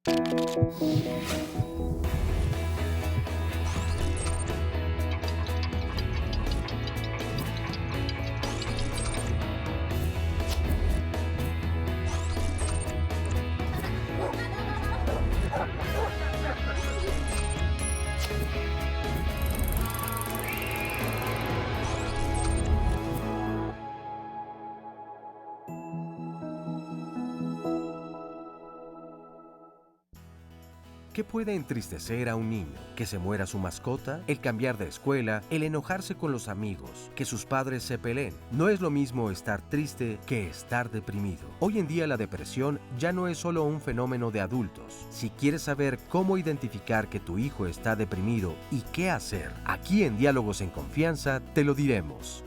¿Qué puede entristecer a un niño? ¿Que se muera su mascota? ¿El cambiar de escuela? ¿El enojarse con los amigos? ¿Que sus padres se peleen? No es lo mismo estar triste que estar deprimido. Hoy en día la depresión ya no es solo un fenómeno de adultos. Si quieres saber cómo identificar que tu hijo está deprimido y qué hacer, aquí en Diálogos en Confianza te lo diremos.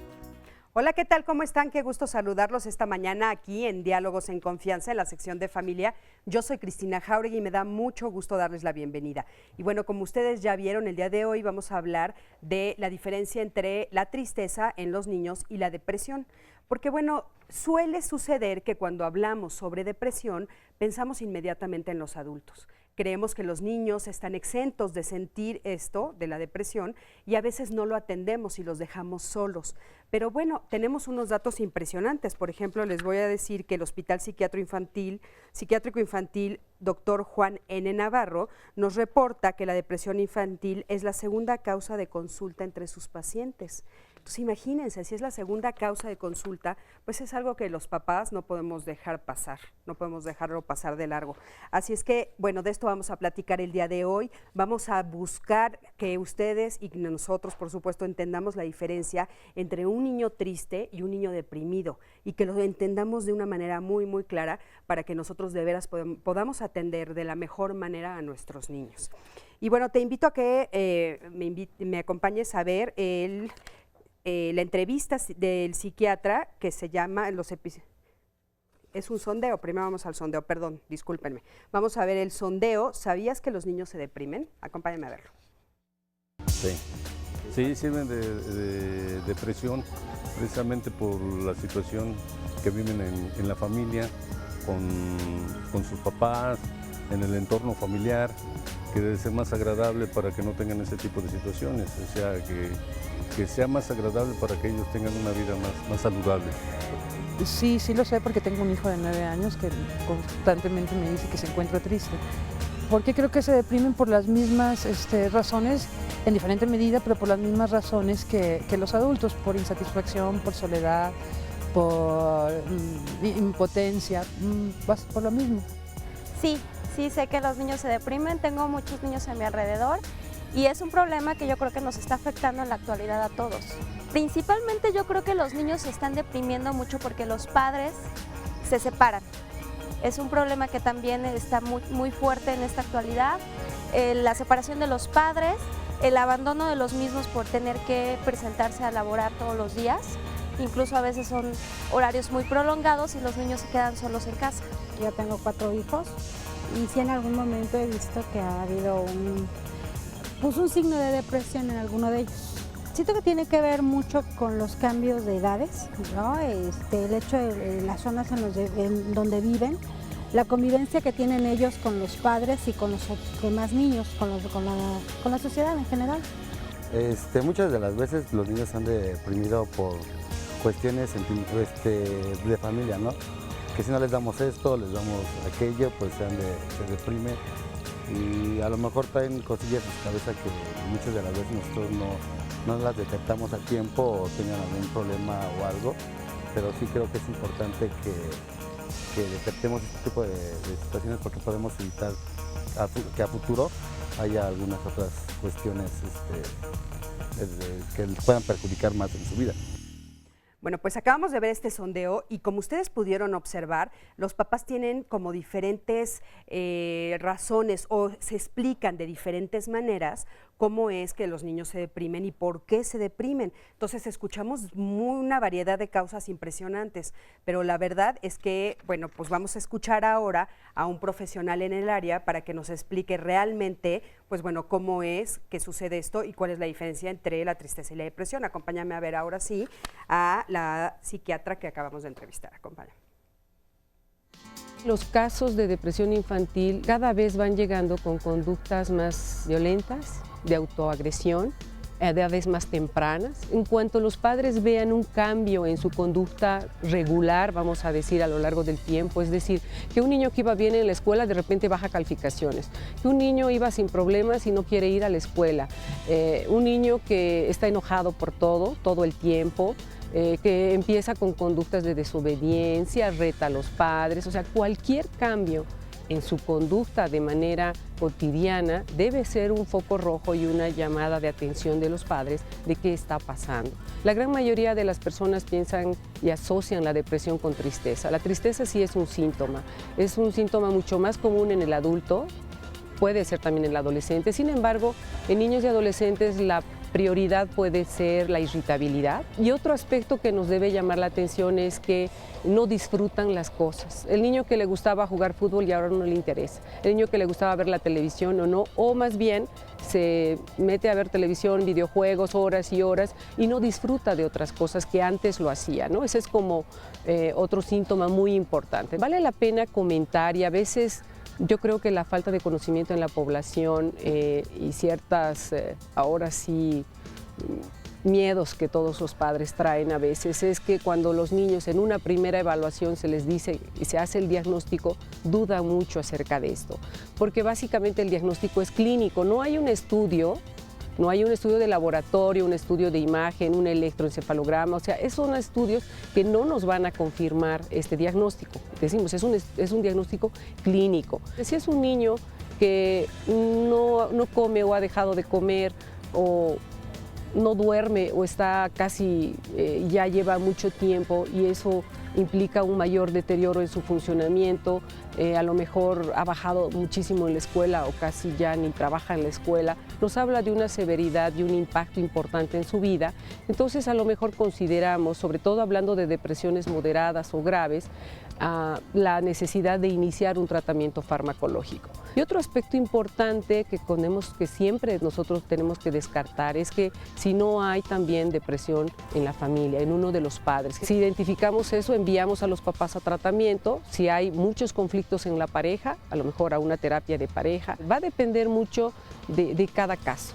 Hola, ¿qué tal? ¿Cómo están? Qué gusto saludarlos esta mañana aquí en Diálogos en Confianza, en la sección de familia. Yo soy Cristina Jauregui y me da mucho gusto darles la bienvenida. Y bueno, como ustedes ya vieron, el día de hoy vamos a hablar de la diferencia entre la tristeza en los niños y la depresión. Porque bueno, suele suceder que cuando hablamos sobre depresión, pensamos inmediatamente en los adultos. Creemos que los niños están exentos de sentir esto, de la depresión, y a veces no lo atendemos y los dejamos solos. Pero bueno, tenemos unos datos impresionantes. Por ejemplo, les voy a decir que el Hospital Psiquiátrico Infantil Dr. Juan N. Navarro nos reporta que la depresión infantil es la segunda causa de consulta entre sus pacientes. Entonces imagínense, si es la segunda causa de consulta, pues es algo que los papás no podemos dejar pasar, no podemos dejarlo pasar de largo. Así es que, bueno, de esto vamos a platicar el día de hoy. Vamos a buscar que ustedes y nosotros, por supuesto, entendamos la diferencia entre un niño triste y un niño deprimido y que lo entendamos de una manera muy, muy clara para que nosotros de veras podamos atender de la mejor manera a nuestros niños. Y bueno, te invito a que me acompañes a ver la entrevista del psiquiatra que se llama es un sondeo, primero vamos al sondeo, perdón, discúlpenme. Vamos a ver el sondeo, ¿sabías que los niños se deprimen? Acompáñame a verlo. Sí, sirven de depresión precisamente por la situación que viven en la familia, con sus papás, en el entorno familiar, que debe ser más agradable para que no tengan ese tipo de situaciones, o sea, que sea más agradable para que ellos tengan una vida más saludable. Sí, sí lo sé porque tengo un hijo de 9 años que constantemente me dice que se encuentra triste. Porque creo que se deprimen por las mismas razones, en diferente medida, pero por las mismas razones que los adultos, por insatisfacción, por soledad, por impotencia, por lo mismo. Sí, sé que los niños se deprimen, tengo muchos niños a mi alrededor y es un problema que yo creo que nos está afectando en la actualidad a todos. Principalmente yo creo que los niños se están deprimiendo mucho porque los padres se separan. Es un problema que también está muy fuerte en esta actualidad, la separación de los padres, el abandono de los mismos por tener que presentarse a laborar todos los días, incluso a veces son horarios muy prolongados y los niños se quedan solos en casa. Yo tengo 4 hijos y sí en algún momento he visto que ha habido un signo de depresión en alguno de ellos. Siento que tiene que ver mucho con los cambios de edades, ¿no? El hecho de las zonas en donde viven, la convivencia que tienen ellos con los padres y con los demás niños, con la sociedad en general. Muchas de las veces los niños se han deprimido por cuestiones de familia, ¿no? Que si no les damos esto, les damos aquello, pues se deprimen. Y a lo mejor traen cosillas en su cabeza que muchas de las veces nosotros no las detectamos a tiempo o tengan algún problema o algo, pero sí creo que es importante que detectemos este tipo de situaciones porque podemos evitar que a futuro haya algunas otras cuestiones que les puedan perjudicar más en su vida. Bueno, pues acabamos de ver este sondeo y como ustedes pudieron observar, los papás tienen como diferentes razones o se explican de diferentes maneras cómo es que los niños se deprimen y por qué se deprimen. Entonces escuchamos una variedad de causas impresionantes, pero la verdad es que, bueno, pues vamos a escuchar ahora a un profesional en el área para que nos explique realmente, pues bueno, cómo es que sucede esto y cuál es la diferencia entre la tristeza y la depresión. Acompáñame a ver ahora sí a la psiquiatra que acabamos de entrevistar. Acompáñame. Los casos de depresión infantil cada vez van llegando con conductas más violentas, de autoagresión, a edades más tempranas. En cuanto los padres vean un cambio en su conducta regular, vamos a decir, a lo largo del tiempo, es decir, que un niño que iba bien en la escuela de repente baja calificaciones, que un niño iba sin problemas y no quiere ir a la escuela, un niño que está enojado por todo el tiempo, que empieza con conductas de desobediencia, reta a los padres, o sea, cualquier cambio en su conducta de manera cotidiana debe ser un foco rojo y una llamada de atención de los padres de qué está pasando. La gran mayoría de las personas piensan y asocian la depresión con tristeza. La tristeza sí es un síntoma mucho más común en el adulto, puede ser también en el adolescente. Sin embargo, en niños y adolescentes la prioridad puede ser la irritabilidad. Y otro aspecto que nos debe llamar la atención es que no disfrutan las cosas. El niño que le gustaba jugar fútbol y ahora no le interesa. El niño que le gustaba ver la televisión o no, o más bien se mete a ver televisión, videojuegos, horas y horas y no disfruta de otras cosas que antes lo hacía, ¿no? Ese es como otro síntoma muy importante. Vale la pena comentar y a veces yo creo que la falta de conocimiento en la población y ciertas, ahora sí, miedos que todos los padres traen a veces es que cuando los niños en una primera evaluación se les dice y se hace el diagnóstico, duda mucho acerca de esto, porque básicamente el diagnóstico es clínico, no hay un estudio de laboratorio, un estudio de imagen, un electroencefalograma, o sea, esos son estudios que no nos van a confirmar este diagnóstico. Decimos, es un diagnóstico clínico. Si es un niño que no come o ha dejado de comer o no duerme o está casi, ya lleva mucho tiempo y eso implica un mayor deterioro en su funcionamiento, a lo mejor ha bajado muchísimo en la escuela o casi ya ni trabaja en la escuela, nos habla de una severidad y un impacto importante en su vida. Entonces a lo mejor consideramos, sobre todo hablando de depresiones moderadas o graves, la necesidad de iniciar un tratamiento farmacológico. Y otro aspecto importante que siempre nosotros tenemos que descartar es que si no hay también depresión en la familia, en uno de los padres. Si identificamos eso, enviamos a los papás a tratamiento. Si hay muchos conflictos en la pareja, a lo mejor a una terapia de pareja. Va a depender mucho de cada caso.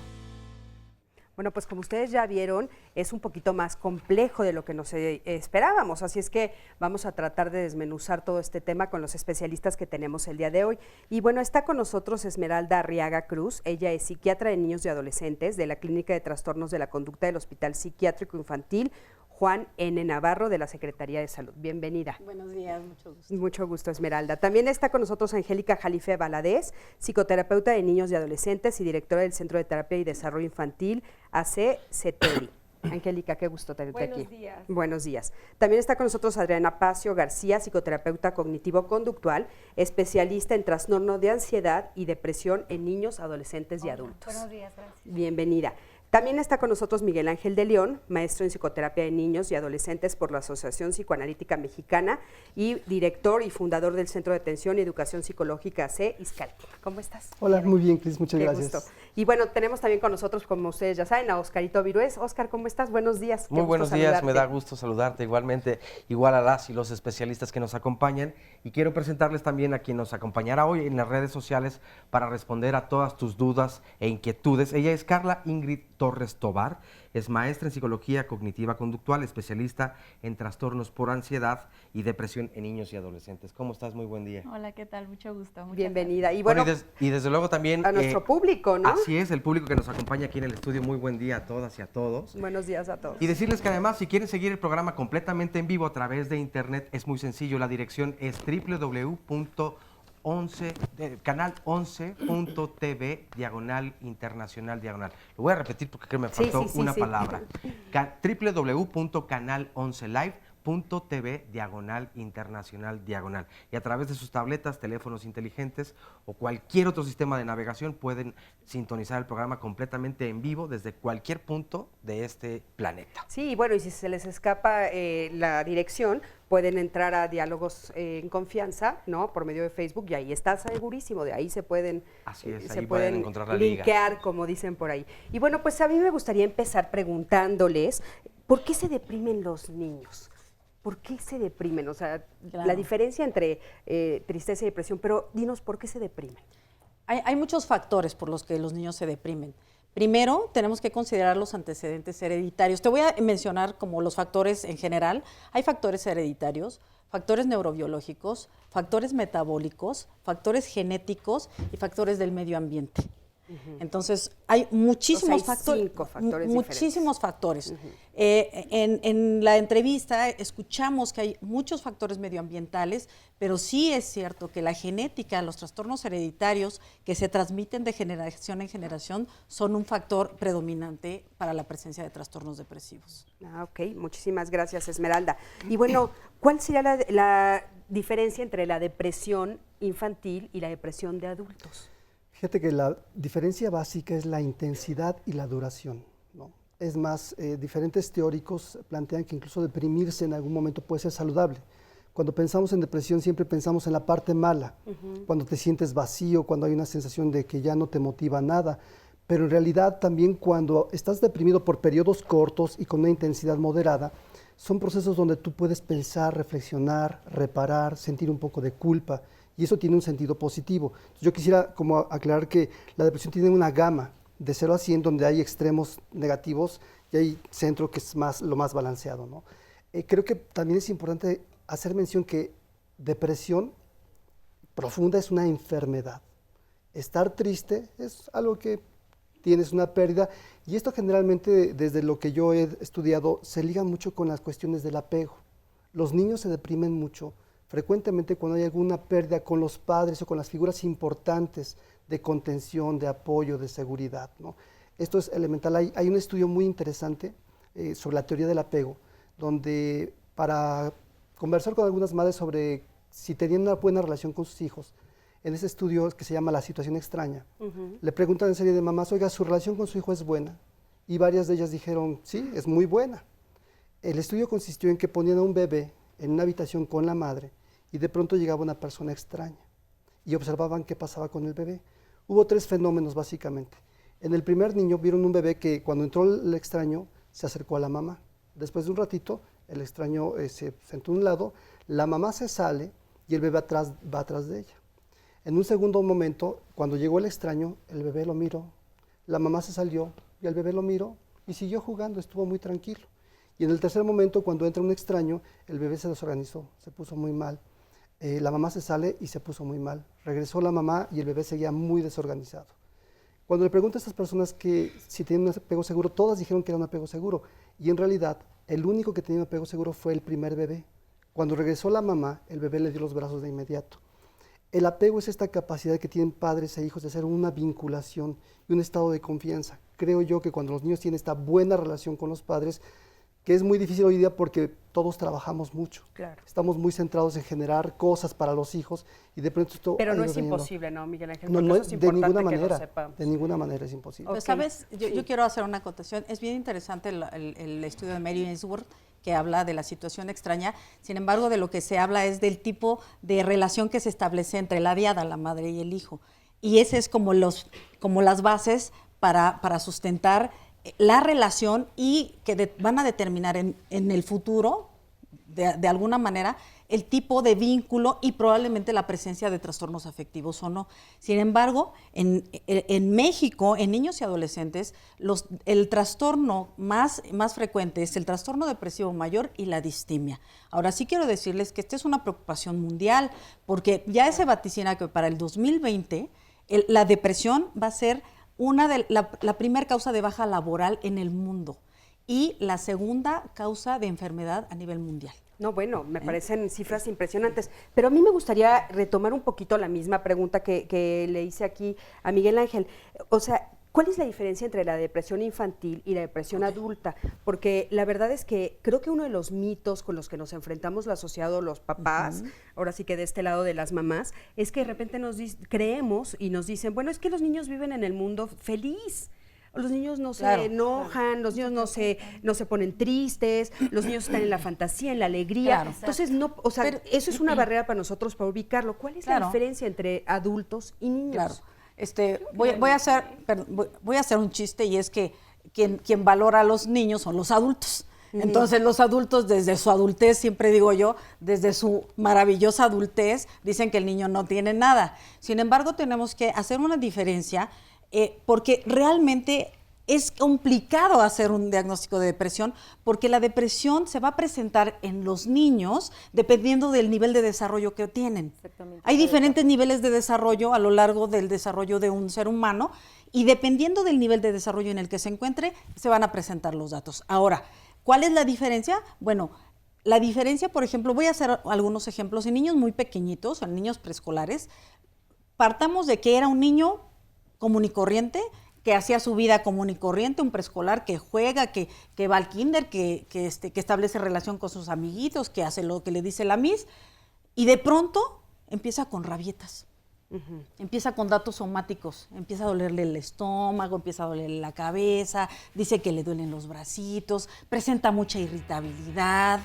Bueno, pues como ustedes ya vieron, es un poquito más complejo de lo que nos esperábamos, así es que vamos a tratar de desmenuzar todo este tema con los especialistas que tenemos el día de hoy. Y bueno, está con nosotros Esmeralda Arriaga Cruz, ella es psiquiatra de niños y adolescentes de la Clínica de Trastornos de la Conducta del Hospital Psiquiátrico Infantil Juan N. Navarro de la Secretaría de Salud. Bienvenida. Buenos días, mucho gusto. Mucho gusto, Esmeralda. También está con nosotros Angélica Jalife Valadez, psicoterapeuta de niños y adolescentes y directora del Centro de Terapia y Desarrollo Infantil, AC CETELI. Angélica, qué gusto tenerte aquí. Buenos días. Buenos días. También está con nosotros Adriana Pacio García, psicoterapeuta cognitivo-conductual, especialista en trastorno de ansiedad y depresión en niños, adolescentes y adultos. Buenos días, gracias. Bienvenida. También está con nosotros Miguel Ángel de León, maestro en psicoterapia de niños y adolescentes por la Asociación Psicoanalítica Mexicana y director y fundador del Centro de Atención y Educación Psicológica C. Izcalti. ¿Cómo estás? Hola, muy bien, Cris, muchas gracias. Gusto. Y bueno, tenemos también con nosotros, como ustedes ya saben, a Oscarito Virués. Oscar, ¿cómo estás? Buenos días. Muy buenos días, me da gusto saludarte igualmente, igual a las y los especialistas que nos acompañan. Y quiero presentarles también a quien nos acompañará hoy en las redes sociales para responder a todas tus dudas e inquietudes. Ella es Carla Ingrid Torres Tobar, es maestra en psicología cognitiva conductual, especialista en trastornos por ansiedad y depresión en niños y adolescentes. ¿Cómo estás? Muy buen día. Hola, ¿qué tal? Mucho gusto. Bienvenida. Y bueno, y desde luego también a nuestro público, ¿no? Así es, el público que nos acompaña aquí en el estudio. Muy buen día a todas y a todos. Buenos días a todos. Y decirles que además, si quieren seguir el programa completamente en vivo a través de internet, es muy sencillo. La dirección es canal11.tv/internacional/. Lo voy a repetir porque me faltó una palabra. www.canal11live.tv/internacional/. Y a través de sus tabletas, teléfonos inteligentes o cualquier otro sistema de navegación pueden sintonizar el programa completamente en vivo desde cualquier punto de este planeta. Sí, bueno, y si se les escapa la dirección, pueden entrar a Diálogos en Confianza, ¿no? Por medio de Facebook, y ahí está segurísimo, de ahí se pueden, Así es, se ahí pueden encontrar la linkear, liga, como dicen por ahí. Y bueno, pues a mí me gustaría empezar preguntándoles, ¿por qué se deprimen los niños? ¿por qué se deprimen? O sea, Claro. la diferencia entre tristeza y depresión, pero dinos, ¿por qué se deprimen? Hay muchos factores por los que los niños se deprimen. Primero, tenemos que considerar los antecedentes hereditarios. Te voy a mencionar como los factores en general. Hay factores hereditarios, factores neurobiológicos, factores metabólicos, factores genéticos y factores del medio ambiente. Entonces, hay muchísimos factores. 5 factores muchísimos factores. En la entrevista escuchamos que hay muchos factores medioambientales, pero sí es cierto que la genética, los trastornos hereditarios que se transmiten de generación en generación son un factor predominante para la presencia de trastornos depresivos. Ok, muchísimas gracias, Esmeralda. Y bueno, ¿cuál sería la diferencia entre la depresión infantil y la depresión de adultos? Fíjate que la diferencia básica es la intensidad y la duración, ¿no? Es más, diferentes teóricos plantean que incluso deprimirse en algún momento puede ser saludable. Cuando pensamos en depresión siempre pensamos en la parte mala, cuando te sientes vacío, cuando hay una sensación de que ya no te motiva nada, pero en realidad también cuando estás deprimido por periodos cortos y con una intensidad moderada, son procesos donde tú puedes pensar, reflexionar, reparar, sentir un poco de culpa, y eso tiene un sentido positivo. Yo quisiera como aclarar que la depresión tiene una gama de 0 a 100 donde hay extremos negativos y hay centro que es lo más balanceado, ¿no? Creo que también es importante hacer mención que depresión profunda es una enfermedad. Estar triste es algo que tienes una pérdida y esto generalmente desde lo que yo he estudiado se liga mucho con las cuestiones del apego. Los niños se deprimen mucho frecuentemente cuando hay alguna pérdida con los padres o con las figuras importantes de contención, de apoyo, de seguridad, ¿no? Esto es elemental. Hay un estudio muy interesante sobre la teoría del apego, donde para conversar con algunas madres sobre si tenían una buena relación con sus hijos, en ese estudio que se llama La situación extraña, le preguntan en serie de mamás, oiga, ¿su relación con su hijo es buena? Y varias de ellas dijeron, sí, es muy buena. El estudio consistió en que ponían a un bebé en una habitación con la madre y de pronto llegaba una persona extraña y observaban qué pasaba con el bebé. Hubo 3 fenómenos básicamente. En el primer niño vieron un bebé que cuando entró el extraño se acercó a la mamá. Después de un ratito el extraño se sentó a un lado, la mamá se sale y el bebé va atrás de ella. En un segundo momento, cuando llegó el extraño, el bebé lo miró, la mamá se salió y el bebé lo miró y siguió jugando, estuvo muy tranquilo. Y en el tercer momento, cuando entra un extraño, el bebé se desorganizó, se puso muy mal. La mamá se sale y se puso muy mal. Regresó la mamá y el bebé seguía muy desorganizado. Cuando le pregunto a estas personas que si tienen un apego seguro, todas dijeron que era un apego seguro. Y en realidad, el único que tenía un apego seguro fue el primer bebé. Cuando regresó la mamá, el bebé le dio los brazos de inmediato. El apego es esta capacidad que tienen padres e hijos de hacer una vinculación y un estado de confianza. Creo yo que cuando los niños tienen esta buena relación con los padres, que es muy difícil hoy día porque todos trabajamos mucho. Claro. Estamos muy centrados en generar cosas para los hijos y de pronto esto... Pero no es imposible, ¿no, Miguel Ángel? No, Porque eso es de ninguna importante que lo manera. sepamos. De ninguna manera es imposible. Pues, ¿sabes? Yo quiero hacer una acotación. Es bien interesante el estudio de Mary Ainsworth que habla de la situación extraña. Sin embargo, de lo que se habla es del tipo de relación que se establece entre la diada, la madre y el hijo. Y ese es como las bases para sustentar la relación y que van a determinar en el futuro, de alguna manera, el tipo de vínculo y probablemente la presencia de trastornos afectivos o no. Sin embargo, en México, en niños y adolescentes, el trastorno más frecuente es el trastorno depresivo mayor y la distimia. Ahora sí quiero decirles que esta es una preocupación mundial, porque ya se vaticina que para el 2020 la depresión va a ser la primera causa de baja laboral en el mundo y la segunda causa de enfermedad a nivel mundial. No, bueno, me parecen cifras impresionantes, pero a mí me gustaría retomar un poquito la misma pregunta que le hice aquí a Miguel Ángel. O sea, ¿cuál es la diferencia entre la depresión infantil y la depresión adulta? Porque la verdad es que creo que uno de los mitos con los que nos enfrentamos la sociedad, los papás, ahora sí que de este lado de las mamás, es que de repente creemos y nos dicen, bueno, es que los niños viven en el mundo feliz. Los niños no se enojan, los niños no se ponen tristes, los niños están en la fantasía, en la alegría. Entonces, pero eso es una barrera para nosotros para ubicarlo. ¿Cuál es la diferencia entre adultos y niños? Voy a hacer un chiste y es que quien valora a los niños son los adultos. Entonces los adultos desde su adultez, siempre digo yo, desde su maravillosa adultez, dicen que el niño no tiene nada. Sin embargo, tenemos que hacer una diferencia porque realmente es complicado hacer un diagnóstico de depresión porque la depresión se va a presentar en los niños dependiendo del nivel de desarrollo que tienen. Hay diferentes niveles de desarrollo a lo largo del desarrollo de un ser humano y dependiendo del nivel de desarrollo en el que se encuentre, se van a presentar los datos. Ahora, ¿cuál es la diferencia? Bueno, la diferencia, por ejemplo, voy a hacer algunos ejemplos en niños muy pequeñitos, en niños preescolares. Partamos de que era un niño común y corriente, que hacía su vida común y corriente, un preescolar que juega, que va al kinder, que establece relación con sus amiguitos, que hace lo que le dice la Miss, y de pronto empieza con rabietas, empieza con datos somáticos, empieza a dolerle el estómago, empieza a dolerle la cabeza, dice que le duelen los bracitos, presenta mucha irritabilidad,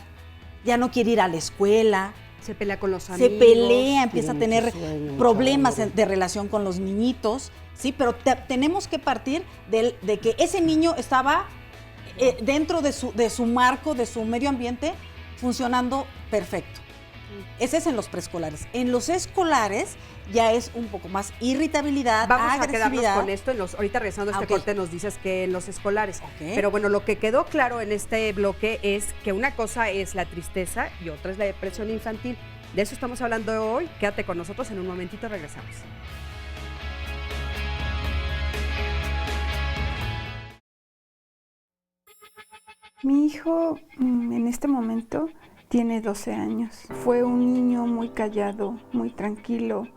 ya no quiere ir a la escuela. Se pelea con los amigos. Se pelea, empieza a tener problemas de relación con los niñitos, ¿sí? Pero tenemos que partir de que ese niño estaba dentro de su marco, de su medio ambiente, funcionando perfecto. Ese es en los preescolares. En los escolares ya es un poco más irritabilidad, Vamos agresividad. a quedarnos con esto. Ahorita regresando a este corte nos dices que en los escolares. Pero bueno, lo que quedó claro en este bloque es que una cosa es la tristeza y otra es la depresión infantil. De eso estamos hablando hoy. Quédate con nosotros, en un momentito regresamos. Mi hijo en este momento tiene 12 años. Fue un niño muy callado, muy tranquilo,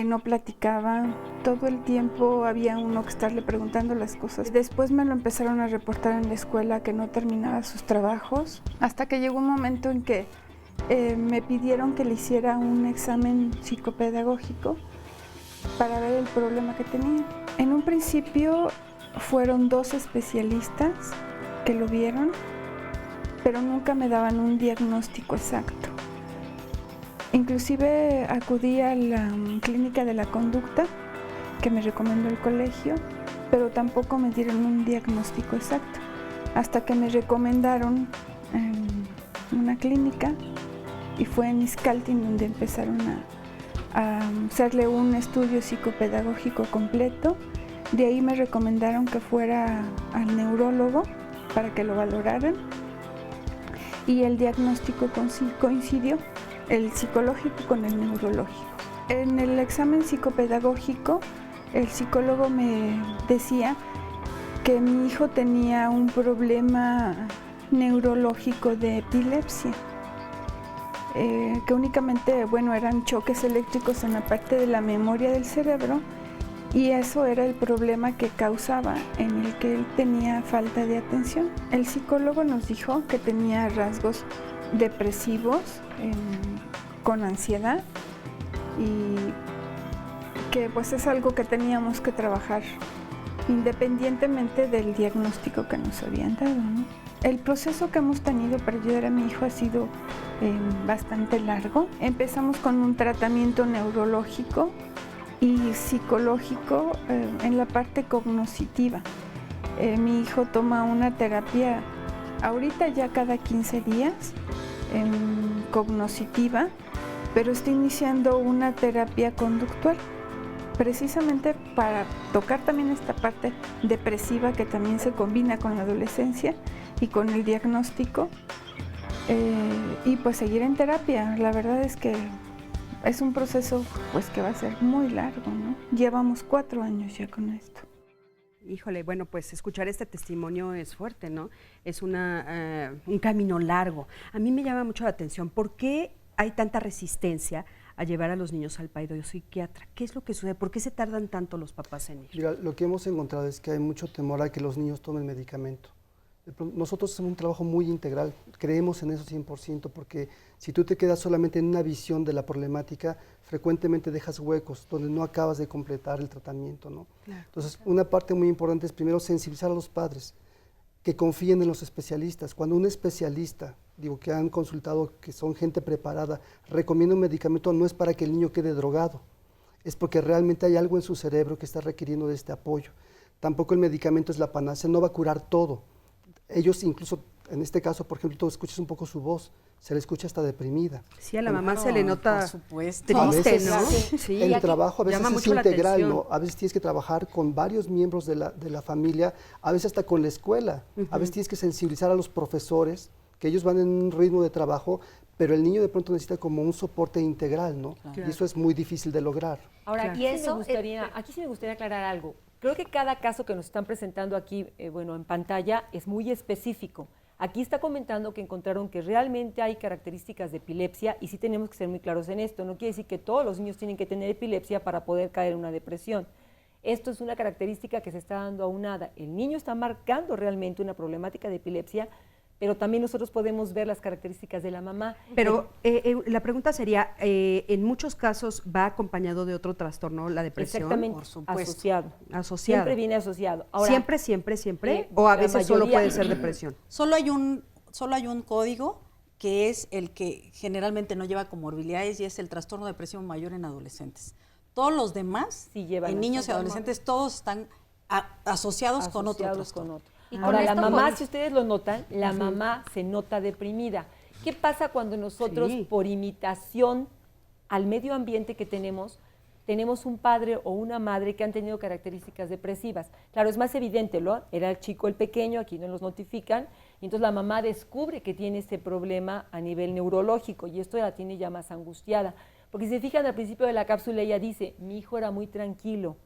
no platicaba. Todo el tiempo había uno que estarle preguntando las cosas. Después me lo empezaron a reportar en la escuela que no terminaba sus trabajos, hasta que llegó un momento en que me pidieron que le hiciera un examen psicopedagógico para ver el problema que tenía. En un principio fueron 2 especialistas que lo vieron, pero nunca me daban un diagnóstico exacto. Inclusive acudí a la clínica de la conducta que me recomendó el colegio, pero tampoco me dieron un diagnóstico exacto, hasta que me recomendaron una clínica y fue en Izcaltin donde empezaron a hacerle un estudio psicopedagógico completo. De ahí me recomendaron que fuera al neurólogo para que lo valoraran y el diagnóstico coincidió, el psicológico con el neurológico. En el examen psicopedagógico, el psicólogo me decía que mi hijo tenía un problema neurológico de epilepsia, que únicamente, eran choques eléctricos en la parte de la memoria del cerebro y eso era el problema que causaba, en el que él tenía falta de atención. El psicólogo nos dijo que tenía rasgos depresivos con ansiedad y que es algo que teníamos que trabajar independientemente del diagnóstico que nos habían dado, ¿no? El proceso que hemos tenido para ayudar a mi hijo ha sido bastante largo. Empezamos con un tratamiento neurológico y psicológico en la parte cognitiva. Mi hijo toma una terapia ahorita ya cada 15 días cognitiva, pero está iniciando una terapia conductual precisamente para tocar también esta parte depresiva que también se combina con la adolescencia y con el diagnóstico y seguir en terapia. La verdad es que es un proceso que va a ser muy largo, ¿no? Llevamos 4 años ya con esto. Híjole, escuchar este testimonio es fuerte, ¿no? Es un camino largo. A mí me llama mucho la atención, ¿por qué hay tanta resistencia a llevar a los niños al psiquiatra? ¿Qué es lo que sucede? ¿Por qué se tardan tanto los papás en ir? Mira, lo que hemos encontrado es que hay mucho temor a que los niños tomen medicamento. Nosotros hacemos un trabajo muy integral, creemos en eso 100%, porque si tú te quedas solamente en una visión de la problemática, frecuentemente dejas huecos donde no acabas de completar el tratamiento, ¿no? Claro, entonces, una parte muy importante es primero sensibilizar a los padres, que confíen en los especialistas. Cuando un especialista, que han consultado, que son gente preparada, recomienda un medicamento, no es para que el niño quede drogado, es porque realmente hay algo en su cerebro que está requiriendo de este apoyo. Tampoco el medicamento es la panacea, no va a curar todo. ellos incluso, en este caso, por ejemplo, tú escuchas un poco su voz, se le escucha hasta deprimida. Sí, a la mamá se le nota triste, a veces, ¿no? Sí, el trabajo a veces llama es mucho la integral, atención. ¿no? A veces tienes que trabajar con varios miembros de la familia, a veces hasta con la escuela. A veces tienes que sensibilizar a los profesores, que ellos van en un ritmo de trabajo, pero el niño de pronto necesita como un soporte integral, ¿no? Claro. Y eso es muy difícil de lograr. Ahora, Claro. y eso, aquí sí me gustaría aclarar algo. Creo que cada caso que nos están presentando aquí, bueno, en pantalla, es muy específico. Aquí está comentando que encontraron que realmente hay características de epilepsia y sí tenemos que ser muy claros en esto. No quiere decir que todos los niños tienen que tener epilepsia para poder caer en una depresión. Esto es una característica que se está dando aunada. El niño está marcando realmente una problemática de epilepsia, pero también nosotros podemos ver las características de la mamá. Pero la pregunta sería, en muchos casos va acompañado de otro trastorno, la depresión. Exactamente, por supuesto. asociado. Siempre Siempre viene asociado. Ahora, siempre, o a la veces solo mayoría- puede ser depresión. Solo hay un código que es el que generalmente no lleva comorbilidades y es el trastorno de depresión mayor en adolescentes. Todos los demás, Sí llevan en niños y trastorno. adolescentes, todos están asociados con otro trastorno. Y con ahora, la esto mamá, podemos- si ustedes lo notan, la Ujú. mamá se nota deprimida. ¿Qué pasa cuando nosotros, Sí. por imitación al medio ambiente que tenemos un padre o una madre que han tenido características depresivas? Claro, es más evidente, ¿no? Era el chico, el pequeño, aquí no los notifican, y entonces la mamá descubre que tiene este problema a nivel neurológico, y esto la tiene ya más angustiada. Porque si se fijan al principio de la cápsula, ella dice, mi hijo era muy tranquilo,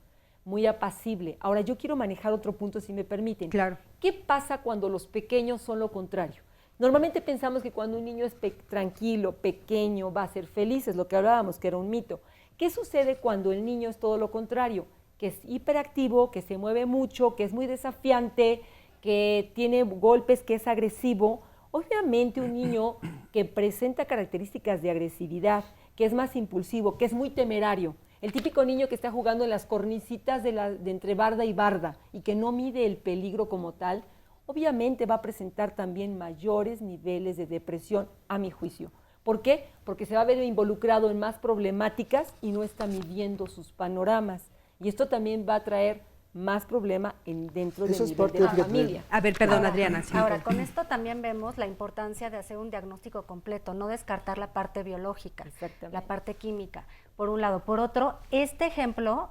muy apacible. Ahora, yo quiero manejar otro punto, si me permiten. Claro. ¿Qué pasa cuando los pequeños son lo contrario? Normalmente pensamos que cuando un niño es tranquilo, pequeño, va a ser feliz, es lo que hablábamos, que era un mito. ¿Qué sucede cuando el niño es todo lo contrario? Que es hiperactivo, que se mueve mucho, que es muy desafiante, que tiene golpes, que es agresivo. Obviamente un niño que presenta características de agresividad, que es más impulsivo, que es muy temerario, el típico niño que está jugando en las cornicitas de entre barda y barda y que no mide el peligro como tal, obviamente va a presentar también mayores niveles de depresión, a mi juicio. ¿Por qué? Porque se va a ver involucrado en más problemáticas y no está midiendo sus panoramas. Y esto también va a traer más problema dentro del nivel de la familia. A ver, perdón, Adriana. sí. Ahora, con esto también vemos la importancia de hacer un diagnóstico completo, no descartar la parte biológica, la parte química, por un lado. Por otro, este ejemplo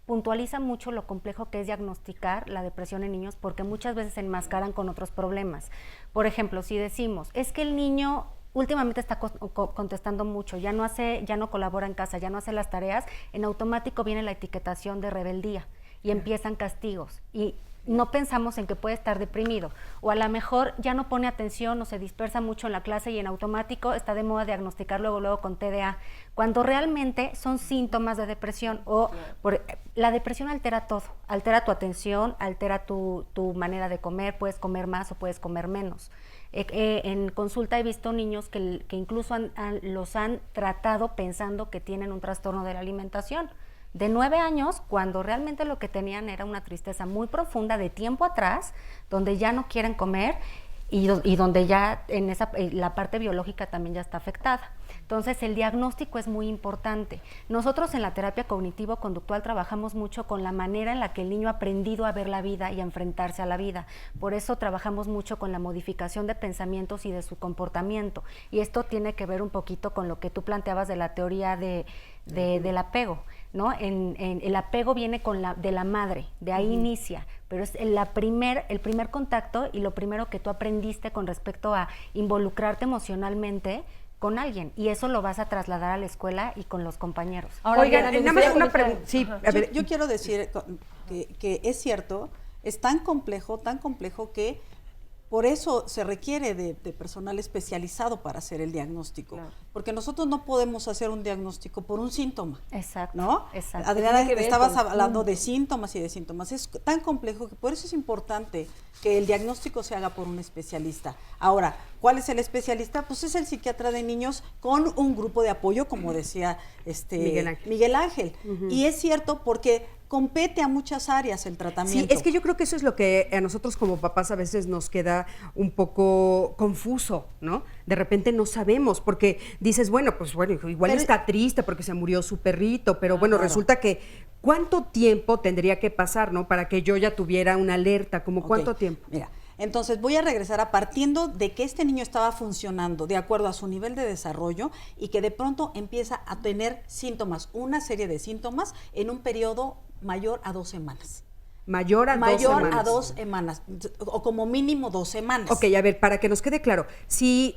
puntualiza mucho lo complejo que es diagnosticar la depresión en niños, porque muchas veces se enmascaran con otros problemas. Por ejemplo, si decimos, es que el niño últimamente está contestando mucho, ya no colabora en casa, ya no hace las tareas, en automático viene la etiquetación de rebeldía y empiezan castigos y no pensamos en que puede estar deprimido, o a lo mejor ya no pone atención o se dispersa mucho en la clase y en automático está de moda diagnosticar luego con TDA, cuando realmente son síntomas de depresión. La depresión altera todo, altera tu atención, altera tu manera de comer, puedes comer más o puedes comer menos. En consulta he visto niños que incluso los han tratado pensando que tienen un trastorno de la alimentación. De 9 años, cuando realmente lo que tenían era una tristeza muy profunda de tiempo atrás, donde ya no quieren comer y donde ya la parte biológica también ya está afectada. Entonces, el diagnóstico es muy importante. Nosotros en la terapia cognitivo-conductual trabajamos mucho con la manera en la que el niño ha aprendido a ver la vida y a enfrentarse a la vida. Por eso trabajamos mucho con la modificación de pensamientos y de su comportamiento. Y esto tiene que ver un poquito con lo que tú planteabas de la teoría del apego, ¿no? El apego viene de la madre, de ahí inicia, pero es el primer contacto y lo primero que tú aprendiste con respecto a involucrarte emocionalmente con alguien, y eso lo vas a trasladar a la escuela y con los compañeros. Ahora, oigan, nada más una pregunta. Sí, a ver. Yo quiero decir que es cierto, es tan complejo que por eso se requiere de personal especializado para hacer el diagnóstico, claro. Porque nosotros no podemos hacer un diagnóstico por un síntoma. Exacto. ¿No? Exacto. Adriana, estabas hablando de síntomas y de síntomas. Es tan complejo que por eso es importante que el diagnóstico se haga por un especialista. Ahora, ¿cuál es el especialista? Pues es el psiquiatra de niños con un grupo de apoyo, como decía Miguel Ángel. Y es cierto porque compete a muchas áreas el tratamiento. Sí, es que yo creo que eso es lo que a nosotros como papás a veces nos queda un poco confuso, ¿no? De repente no sabemos, porque dices, bueno, igual está triste porque se murió su perrito, pero bueno, claro. Resulta que ¿cuánto tiempo tendría que pasar, ¿no? Para que yo ya tuviera una alerta, ¿cuánto tiempo? Mira, Entonces voy a regresar a partiendo de que este niño estaba funcionando de acuerdo a su nivel de desarrollo y que de pronto empieza a tener síntomas, una serie de síntomas en un periodo mayor a 2 semanas. Mayor a 2 semanas, o como mínimo 2 semanas. Ok, a ver, para que nos quede claro, si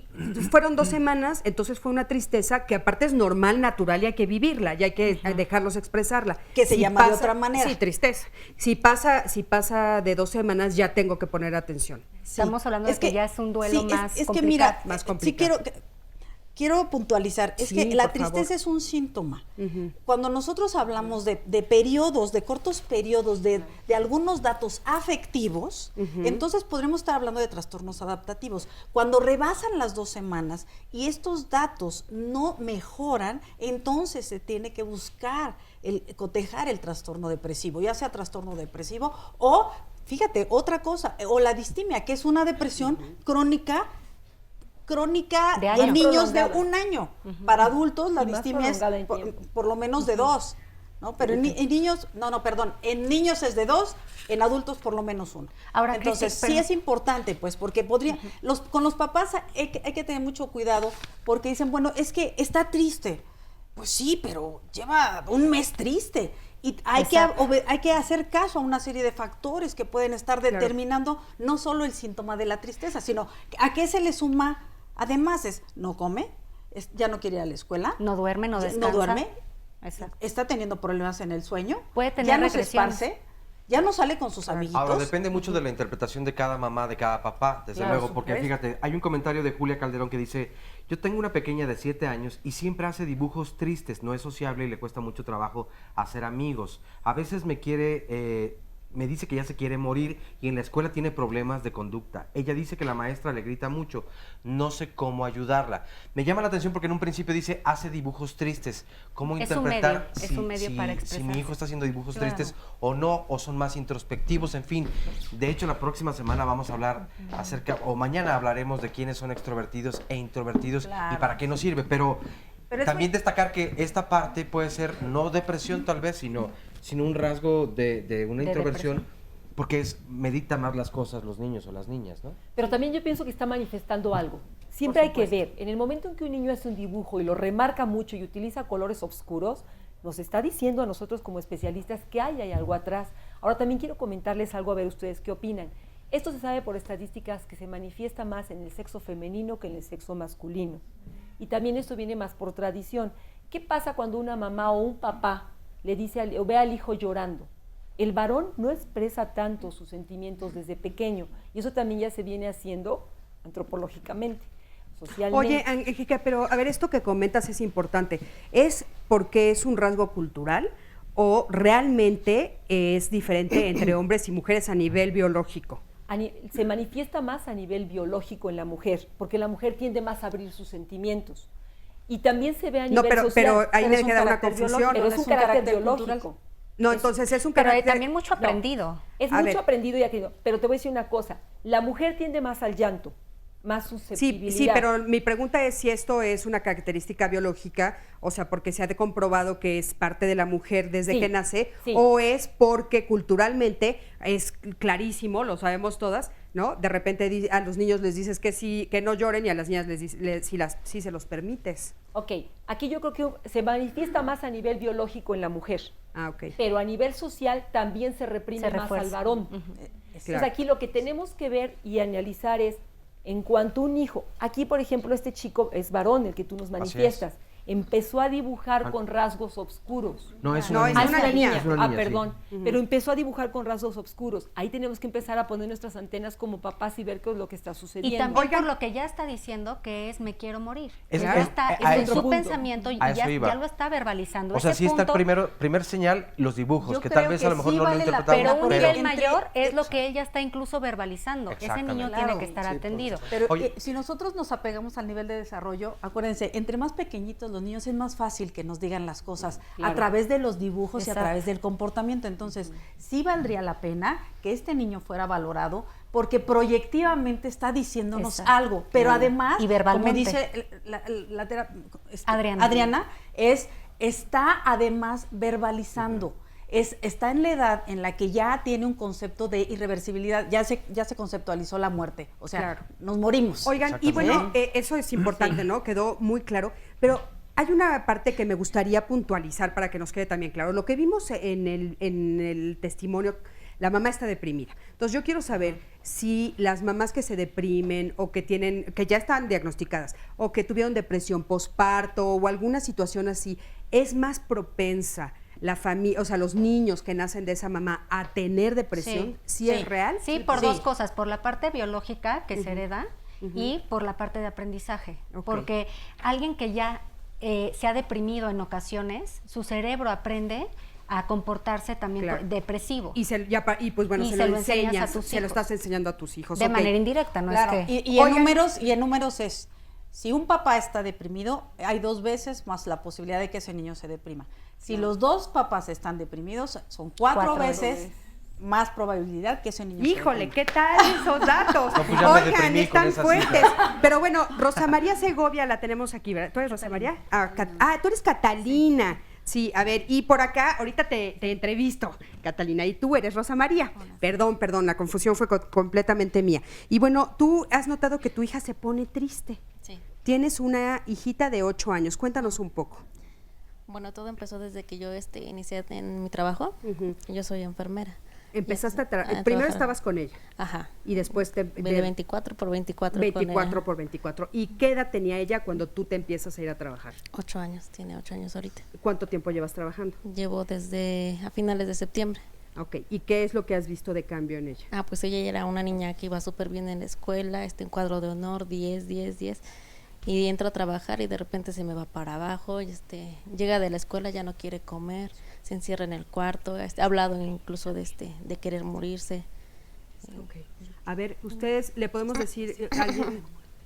fueron 2 semanas, entonces fue una tristeza que aparte es normal, natural y hay que vivirla, y hay que dejarlos expresarla. Que se llama de otra manera. Sí, tristeza. Si pasa de 2 semanas, ya tengo que poner atención. Estamos hablando de que ya es un duelo más es complicado. que mira, más complicado. Quiero puntualizar, es que la tristeza es un síntoma. Cuando nosotros hablamos de periodos, de cortos periodos, de algunos datos afectivos, entonces podremos estar hablando de trastornos adaptativos. Cuando rebasan las 2 semanas y estos datos no mejoran, entonces se tiene que buscar cotejar el trastorno depresivo, ya sea trastorno depresivo o, fíjate, otra cosa, o la distimia, que es una depresión crónica en niños de 1 año. Para adultos la distimia es por lo menos de 2, ¿no? Pero en niños, en niños es de 2, en adultos por lo menos 1. Ahora, entonces sí es importante, pues, porque con los papás hay que tener mucho cuidado, porque dicen, bueno, es que está triste. Pues sí, pero lleva 1 mes triste. Y hay que hacer caso a una serie de factores que pueden estar determinando no solo el síntoma de la tristeza, sino a qué se le suma. Además no come, ya no quiere ir a la escuela. No duerme, no descansa. No duerme. Exacto. Está teniendo problemas en el sueño. Puede tener ya no se regresiones. esparce. Ya no sale con sus amiguitos. Ahora, depende mucho de la interpretación de cada mamá, de cada papá, desde luego, porque fíjate, hay un comentario de Julia Calderón que dice, yo tengo una pequeña de 7 años y siempre hace dibujos tristes, no es sociable y le cuesta mucho trabajo hacer amigos. A veces me dice que ya se quiere morir y en la escuela tiene problemas de conducta. Ella dice que la maestra le grita mucho, no sé cómo ayudarla. Me llama la atención porque en un principio dice, hace dibujos tristes. ¿Cómo interpretar es un medio para expresar. Si mi hijo está haciendo dibujos tristes o no, o son más introspectivos, en fin? De hecho, la próxima semana vamos a hablar o mañana hablaremos de quiénes son extrovertidos e introvertidos y para qué nos sirve, pero también destacar que esta parte puede ser no depresión tal vez, sino un rasgo de una introversión, porque medita más las cosas los niños o las niñas, ¿no? Pero también yo pienso que está manifestando algo. Siempre hay que ver, en el momento en que un niño hace un dibujo y lo remarca mucho y utiliza colores oscuros, nos está diciendo a nosotros como especialistas que hay algo atrás. Ahora también quiero comentarles algo, a ver ustedes qué opinan. Esto se sabe por estadísticas que se manifiesta más en el sexo femenino que en el sexo masculino. Y también esto viene más por tradición. ¿Qué pasa cuando una mamá o un papá le dice o ve al hijo llorando? El varón no expresa tanto sus sentimientos desde pequeño y eso también ya se viene haciendo antropológicamente, socialmente. Oye, Angélica, pero a ver, esto que comentas es importante. ¿Es porque es un rasgo cultural o realmente es diferente entre hombres y mujeres a nivel biológico? Se manifiesta más a nivel biológico en la mujer, porque la mujer tiende más a abrir sus sentimientos. Y también se ve a nivel social. Pero ahí me queda una confusión. Pero es un carácter biológico. No, entonces es un pero carácter... Pero hay también mucho aprendido. No, es mucho aprendido y adquirido. Pero te voy a decir una cosa, la mujer tiende más al llanto, más susceptibilidad. Sí, pero mi pregunta es si esto es una característica biológica, o sea, porque se ha comprobado que es parte de la mujer desde que nace, o es porque culturalmente es clarísimo, lo sabemos todas, ¿no? De repente a los niños les dices que no lloren y a las niñas les dices si se los permites. Ok, aquí yo creo que se manifiesta más a nivel biológico en la mujer. Pero a nivel social también se reprime más al varón. Entonces aquí lo que tenemos que ver y analizar es, en cuanto a un hijo, aquí por ejemplo este chico es varón, el que tú nos manifiestas, empezó a dibujar con rasgos oscuros. No, es una niña. Perdón. Pero empezó a dibujar con rasgos oscuros. Ahí tenemos que empezar a poner nuestras antenas como papás y ver qué es lo que está sucediendo. Y también por lo que ya está diciendo que es me quiero morir. Ya está en su pensamiento y ya lo está verbalizando. O sea, sí está el primer señal, los dibujos, que tal vez a lo mejor no lo interpretamos. Pero un nivel mayor es lo que él ya está incluso verbalizando. Ese niño tiene que estar atendido. Pero si nosotros nos apegamos al nivel de desarrollo, acuérdense, entre más pequeñitos los niños es más fácil que nos digan las cosas a través de los dibujos y a través del comportamiento. Entonces, sí valdría la pena que este niño fuera valorado porque proyectivamente está diciéndonos algo, pero además, y verbalmente, como dice Adriana, está además verbalizando. está en la edad en la que ya tiene un concepto de irreversibilidad, ya se conceptualizó la muerte, o sea, nos morimos. Oigan, y bueno, eso es importante, ¿no? Quedó muy claro, pero hay una parte que me gustaría puntualizar para que nos quede también claro. Lo que vimos en el testimonio, la mamá está deprimida. Entonces yo quiero saber si las mamás que se deprimen o que ya están diagnosticadas o que tuvieron depresión posparto o alguna situación así, es más propensa la familia, o sea, los niños que nacen de esa mamá a tener depresión. ¿Sí es real? Sí, por dos cosas, por la parte biológica que se hereda y por la parte de aprendizaje. Porque alguien que ya se ha deprimido en ocasiones, su cerebro aprende a comportarse también depresivo. Y pues bueno, se lo enseñas a tus hijos. Se lo estás enseñando a tus hijos. De manera indirecta, ¿no? Claro, es que... y en números es, si un papá está deprimido, hay 2 veces más la posibilidad de que ese niño se deprima. Si los 2 papás están deprimidos, son 4 veces más probabilidad que ese niño se deprima. Híjole, ¿qué tal esos datos? No, pues Oigan, están fuertes. Pero bueno, Rosa María Segovia la tenemos aquí, ¿verdad? ¿Tú eres Rosa María? Tú eres Catalina. Sí, a ver, y por acá, ahorita te entrevisto, Catalina, y tú eres Rosa María. Perdón, la confusión fue completamente mía. Y bueno, tú has notado que tu hija se pone triste. Sí. Tienes una hijita de 8 años, cuéntanos un poco. Bueno, todo empezó desde que yo inicié en mi trabajo. Yo soy enfermera. Empezaste primero estabas con ella. Ajá. Y después de 24 por 24. 24 por 24. ¿Y qué edad tenía ella cuando tú te empiezas a ir a trabajar? 8 años, tiene 8 años ahorita. ¿Cuánto tiempo llevas trabajando? Llevo desde a finales de septiembre. Ok, ¿y qué es lo que has visto de cambio en ella? Pues ella era una niña que iba súper bien en la escuela, en cuadro de honor, 10. Y entro a trabajar y de repente se me va para abajo, y llega de la escuela, ya no quiere comer, se encierra en el cuarto, ha hablado incluso de querer morirse. Okay. A ver, ustedes le podemos decir alguien.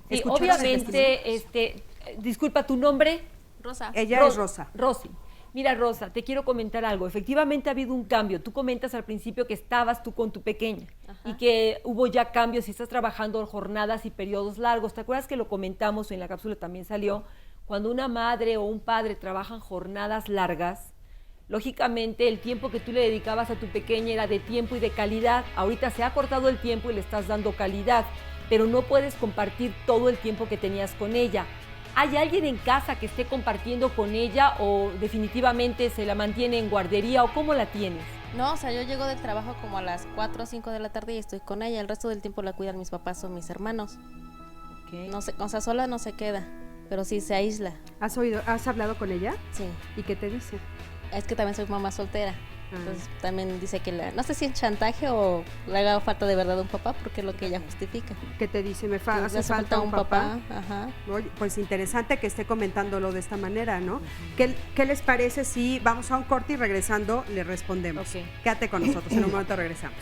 Sí, obviamente, disculpa, ¿tu nombre? Rosa. Ella es Rosa. Rosy. Mira, Rosa, te quiero comentar algo. Efectivamente ha habido un cambio. Tú comentas al principio que estabas tú con tu pequeña y que hubo ya cambios y estás trabajando jornadas y periodos largos. ¿Te acuerdas que lo comentamos en la cápsula también salió? Cuando una madre o un padre trabajan jornadas largas, lógicamente el tiempo que tú le dedicabas a tu pequeña era de tiempo y de calidad. Ahorita se ha cortado el tiempo y le estás dando calidad, pero no puedes compartir todo el tiempo que tenías con ella. ¿Hay alguien en casa que esté compartiendo con ella o definitivamente se la mantiene en guardería o cómo la tienes? No, yo llego del trabajo como a las 4 o 5 de la tarde y estoy con ella. El resto del tiempo la cuidan mis papás o mis hermanos. No sé, sola no se queda, pero sí se aísla. ¿Has hablado con ella? Sí. ¿Y qué te dice? Es que también soy mamá soltera. Entonces también dice que no sé si es chantaje o le haga falta de verdad un papá, porque es lo que ella justifica. ¿Qué te dice? ¿Hace falta un papá? Ajá. Oye, pues interesante que esté comentándolo de esta manera, ¿no? ¿Qué les parece si vamos a un corte y regresando le respondemos? Quédate con nosotros, en un momento regresamos.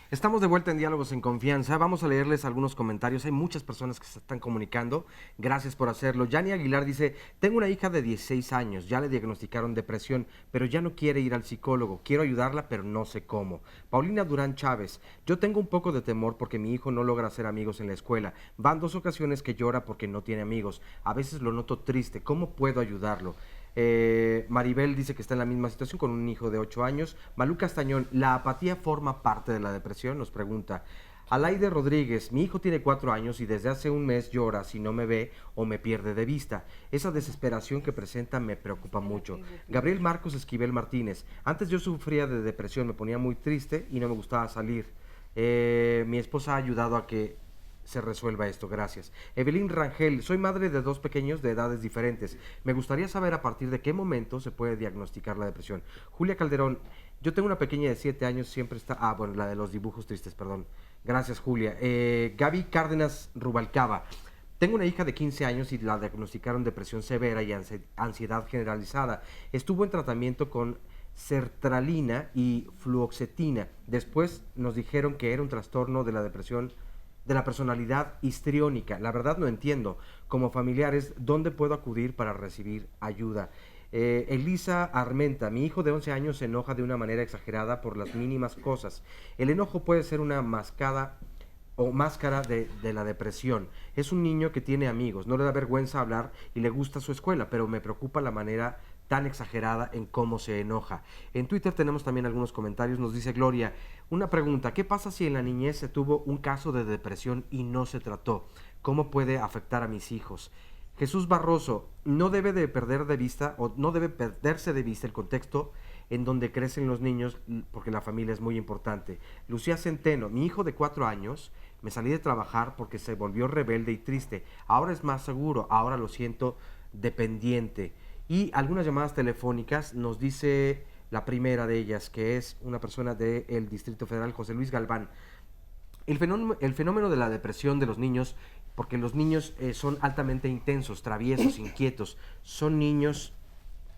Estamos de vuelta en Diálogos en Confianza. Vamos a leerles algunos comentarios. Hay muchas personas que se están comunicando. Gracias por hacerlo. Yani Aguilar dice, tengo una hija de 16 años, ya le diagnosticaron depresión, pero ya no quiere ir al psicólogo. Quiero ayudarla, pero no sé cómo. Paulina Durán Chávez, yo tengo un poco de temor porque mi hijo no logra hacer amigos en la escuela. Van 2 ocasiones que llora porque no tiene amigos. A veces lo noto triste. ¿Cómo puedo ayudarlo? Maribel dice que está en la misma situación con un hijo de 8 años. Malú Castañón, ¿la apatía forma parte de la depresión? Nos pregunta. Alaide Rodríguez, mi hijo tiene 4 años y desde hace un mes llora si no me ve o me pierde de vista. Esa desesperación que presenta me preocupa mucho. Gabriel Marcos Esquivel Martínez, antes yo sufría de depresión, me ponía muy triste y no me gustaba salir. Mi esposa ha ayudado a que se resuelva esto, gracias. Evelyn Rangel, soy madre de 2 pequeños de edades diferentes. Me gustaría saber a partir de qué momento se puede diagnosticar la depresión. Julia Calderón, yo tengo una pequeña de 7 años, siempre está... bueno, la de los dibujos tristes, perdón. Gracias, Julia. Gaby Cárdenas Rubalcaba, tengo una hija de 15 años y la diagnosticaron depresión severa y ansiedad generalizada. Estuvo en tratamiento con sertralina y fluoxetina. Después nos dijeron que era un trastorno de la depresión de la personalidad histriónica. La verdad no entiendo. Como familiares, ¿dónde puedo acudir para recibir ayuda? Elisa Armenta, mi hijo de 11 años se enoja de una manera exagerada por las mínimas cosas. El enojo puede ser una máscara de la depresión. Es un niño que tiene amigos, no le da vergüenza hablar y le gusta su escuela, pero me preocupa la manera tan exagerada en cómo se enoja. En Twitter tenemos también algunos comentarios. Nos dice Gloria, una pregunta: ¿qué pasa si en la niñez se tuvo un caso de depresión y no se trató? ¿Cómo puede afectar a mis hijos? Jesús Barroso, no debe perderse de vista el contexto en donde crecen los niños, porque la familia es muy importante. Lucía Centeno, mi hijo de 4 años, me salí de trabajar porque se volvió rebelde y triste. Ahora es más seguro, ahora lo siento dependiente. Y algunas llamadas telefónicas, nos dice la primera de ellas, que es una persona del Distrito Federal, José Luis Galván. El fenómeno de la depresión de los niños, porque los niños son altamente intensos, traviesos, inquietos, son niños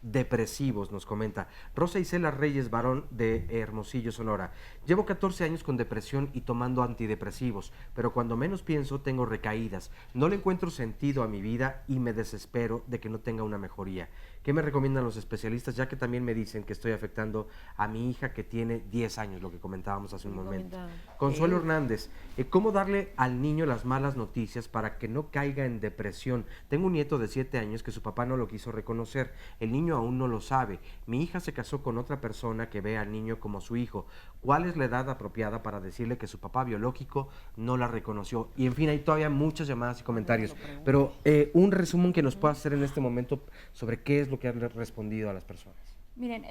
depresivos, nos comenta Rosa Isela Reyes Barón de Hermosillo, Sonora. Llevo 14 años con depresión y tomando antidepresivos, pero cuando menos pienso tengo recaídas, no le encuentro sentido a mi vida y me desespero de que no tenga una mejoría. ¿Qué me recomiendan los especialistas? Ya que también me dicen que estoy afectando a mi hija que tiene 10 años, lo que comentábamos hace un momento. Consuelo Hernández, ¿cómo darle al niño las malas noticias para que no caiga en depresión? Tengo un nieto de 7 años que su papá no lo quiso reconocer, el niño aún no lo sabe. Mi hija se casó con otra persona que ve al niño como su hijo. ¿Cuál es la edad apropiada para decirle que su papá biológico no la reconoció? Y en fin, hay todavía muchas llamadas y comentarios, pero un resumen que nos pueda hacer en este momento sobre qué es lo que han respondido a las personas. Miren,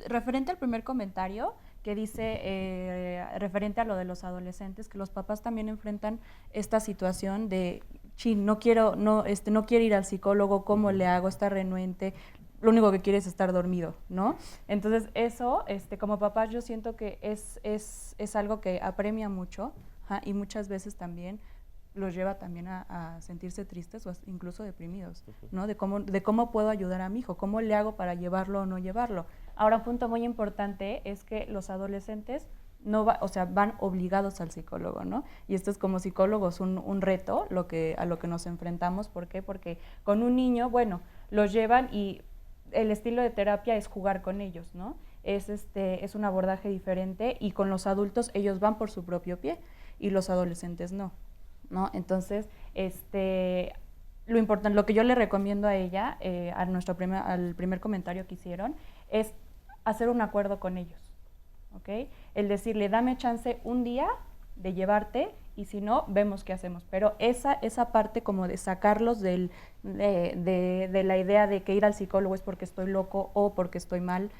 referente al primer comentario que dice, referente a lo de los adolescentes, que los papás también enfrentan esta situación de, no quiero ir al psicólogo, ¿cómo le hago? Está renuente, lo único que quiere es estar dormido, ¿no? Entonces eso, como papás, yo siento que es algo que apremia mucho, y muchas veces también los lleva también a sentirse tristes o incluso deprimidos, ¿no? De cómo puedo ayudar a mi hijo, cómo le hago para llevarlo o no llevarlo. Ahora, un punto muy importante es que los adolescentes van obligados al psicólogo, ¿no? Y esto es como psicólogos un reto a lo que nos enfrentamos. ¿Por qué? Porque con un niño, bueno, los llevan y el estilo de terapia es jugar con ellos, ¿no? Es un abordaje diferente, y con los adultos ellos van por su propio pie y los adolescentes no. Entonces, lo importante, lo que yo le recomiendo a ella, al primer comentario que hicieron, es hacer un acuerdo con ellos, ¿ok? El decirle, dame chance un día de llevarte, y si no, vemos qué hacemos. Pero esa parte como de sacarlos de la idea de que ir al psicólogo es porque estoy loco o porque estoy mal,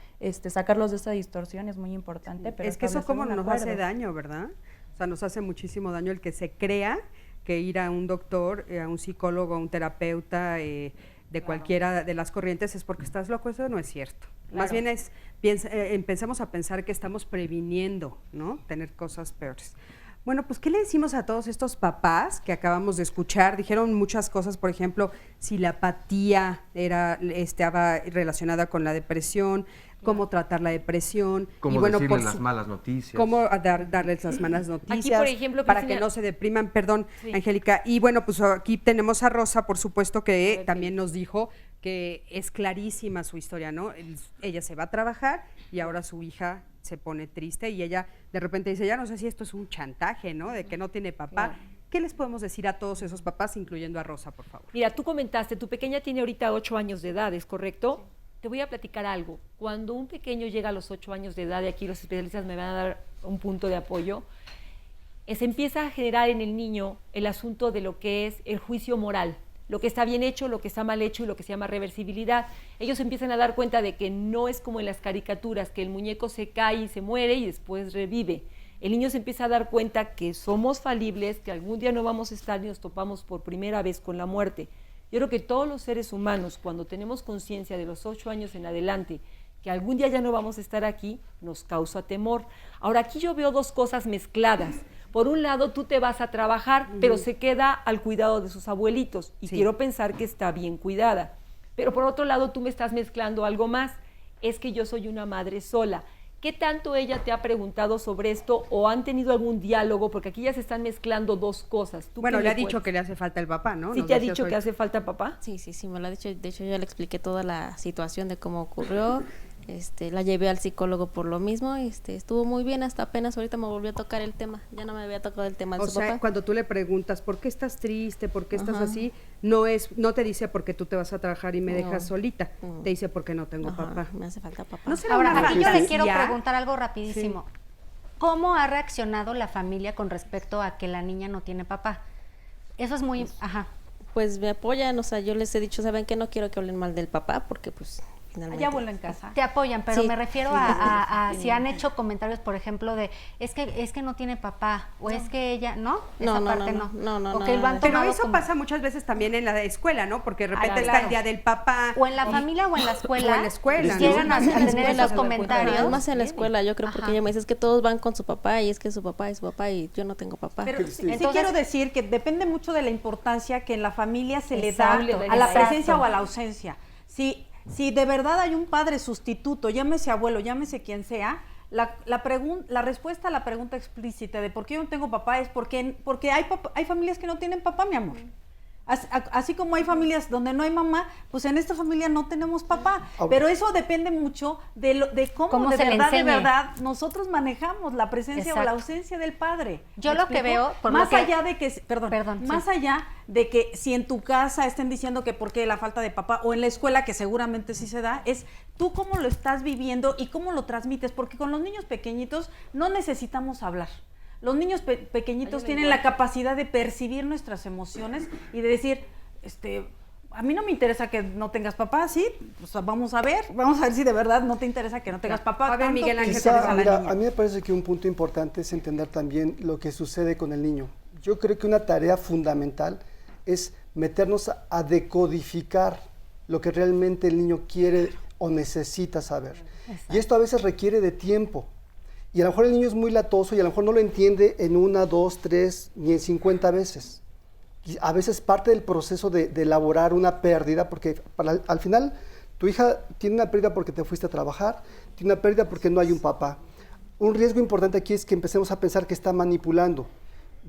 sacarlos de esa distorsión es muy importante. Sí, pero es que eso como nos hace daño, ¿verdad? O sea, nos hace muchísimo daño el que se crea que ir a un doctor, a un psicólogo, a un terapeuta, de cualquiera de las corrientes es porque estás loco. Eso no es cierto. Claro. Más bien empecemos a pensar que estamos previniendo, ¿no? Tener cosas peores. Bueno, pues, ¿qué le decimos a todos estos papás que acabamos de escuchar? Dijeron muchas cosas, por ejemplo, si la apatía estaba relacionada con la depresión, cómo tratar la depresión. Cómo decirles las malas noticias. Cómo darles las malas noticias. Aquí, por ejemplo, para que no se depriman. Perdón, sí. Angélica. Y bueno, pues aquí tenemos a Rosa, por supuesto, que también nos dijo que es clarísima su historia, ¿no? Ella se va a trabajar y ahora su hija se pone triste y ella de repente dice, ya no sé si esto es un chantaje, ¿no? De que no tiene papá. Claro. ¿Qué les podemos decir a todos esos papás, incluyendo a Rosa, por favor? Mira, tú comentaste, tu pequeña tiene ahorita 8 años de edad, ¿es correcto? Sí. Te voy a platicar algo. Cuando un pequeño llega a los 8 años de edad, y aquí los especialistas me van a dar un punto de apoyo, se empieza a generar en el niño el asunto de lo que es el juicio moral, lo que está bien hecho, lo que está mal hecho y lo que se llama reversibilidad. Ellos empiezan a dar cuenta de que no es como en las caricaturas, que el muñeco se cae y se muere y después revive. El niño se empieza a dar cuenta que somos falibles, que algún día no vamos a estar y nos topamos por primera vez con la muerte. Yo creo que todos los seres humanos, cuando tenemos conciencia de los 8 años en adelante, que algún día ya no vamos a estar aquí, nos causa temor. Ahora, aquí yo veo 2 cosas mezcladas. Por un lado, tú te vas a trabajar, pero se queda al cuidado de sus abuelitos, y quiero pensar que está bien cuidada. Pero por otro lado, tú me estás mezclando algo más. es que yo soy una madre sola. ¿Qué tanto ella te ha preguntado sobre esto o han tenido algún diálogo? Porque aquí ya se están mezclando dos cosas. Bueno, le ha dicho que le hace falta el papá, ¿no? ¿Sí te ha dicho que hace falta papá? Sí, me lo ha dicho. De hecho, yo le expliqué toda la situación de cómo ocurrió. La llevé al psicólogo por lo mismo. Estuvo muy bien, hasta apenas ahorita me volvió a tocar el tema. Ya no me había tocado el tema de su papá. Cuando tú le preguntas, ¿por qué estás triste? ¿Por qué estás Ajá. así? No te dice porque tú te vas a trabajar y me dejas solita. Te dice porque no tengo papá. Me hace falta papá. ¿No será Ahora, una aquí yo le fantasía? quiero preguntar algo rapidísimo. Sí. ¿Cómo ha reaccionado la familia con respecto a que la niña no tiene papá? Eso es muy... Ajá. Pues me apoyan, o sea, yo les he dicho, ¿saben qué? No quiero que hablen mal del papá porque pues finalmente... Allá vuelve en casa. Te apoyan, pero Sí. me refiero a si han hecho comentarios, por ejemplo, de es que no tiene papá, o es que ella, ¿no? Esa parte no. O que lo han Pero tomado eso como- pasa muchas veces también en la escuela, ¿no? Porque de repente está claro. el día del papá. O en la familia o en la escuela. O en la escuela, ¿no? Llegan a En la tener escuela, esos comentarios. más en la escuela, yo creo, porque ella me dice es que todos van con su papá y es que su papá es su papá y yo no tengo papá. Pero sí Entonces- quiero decir que depende mucho de la importancia que en la familia se le Exacto, da a la exacto. presencia o a la ausencia. Si de verdad hay un padre sustituto, llámese abuelo, llámese quien sea, la respuesta a la pregunta explícita de por qué yo no tengo papá es porque hay familias que no tienen papá, mi amor. Así como hay familias donde no hay mamá, pues en esta familia no tenemos papá. Pero eso depende mucho de cómo se le enseñe. de verdad nosotros manejamos la presencia o la Exacto. ausencia del padre. Yo ¿Me lo que explico? veo, por más lo que- allá de que, perdón, más sí. allá de que si en tu casa estén diciendo que por qué la falta de papá o en la escuela, que seguramente sí se da, es tú cómo lo estás viviendo y cómo lo transmites, porque con los niños pequeñitos no necesitamos hablar. Los niños pequeñitos tienen la capacidad de percibir nuestras emociones y de decir, a mí no me interesa que no tengas papá, sí, pues vamos a ver si de verdad no te interesa que no tengas papá. A ver, tanto Miguel Ángel, que- Quizá, mira, a mí me parece que un punto importante es entender también lo que sucede con el niño. Yo creo que una tarea fundamental es meternos a decodificar lo que realmente el niño quiere o necesita saber. Y esto a veces requiere de tiempo. Y a lo mejor el niño es muy latoso y a lo mejor no lo entiende en 1, 2, 3, ni en 50 veces. Y a veces parte del proceso de elaborar una pérdida, porque al final tu hija tiene una pérdida porque te fuiste a trabajar, tiene una pérdida porque no hay un papá. Un riesgo importante aquí es que empecemos a pensar que está manipulando.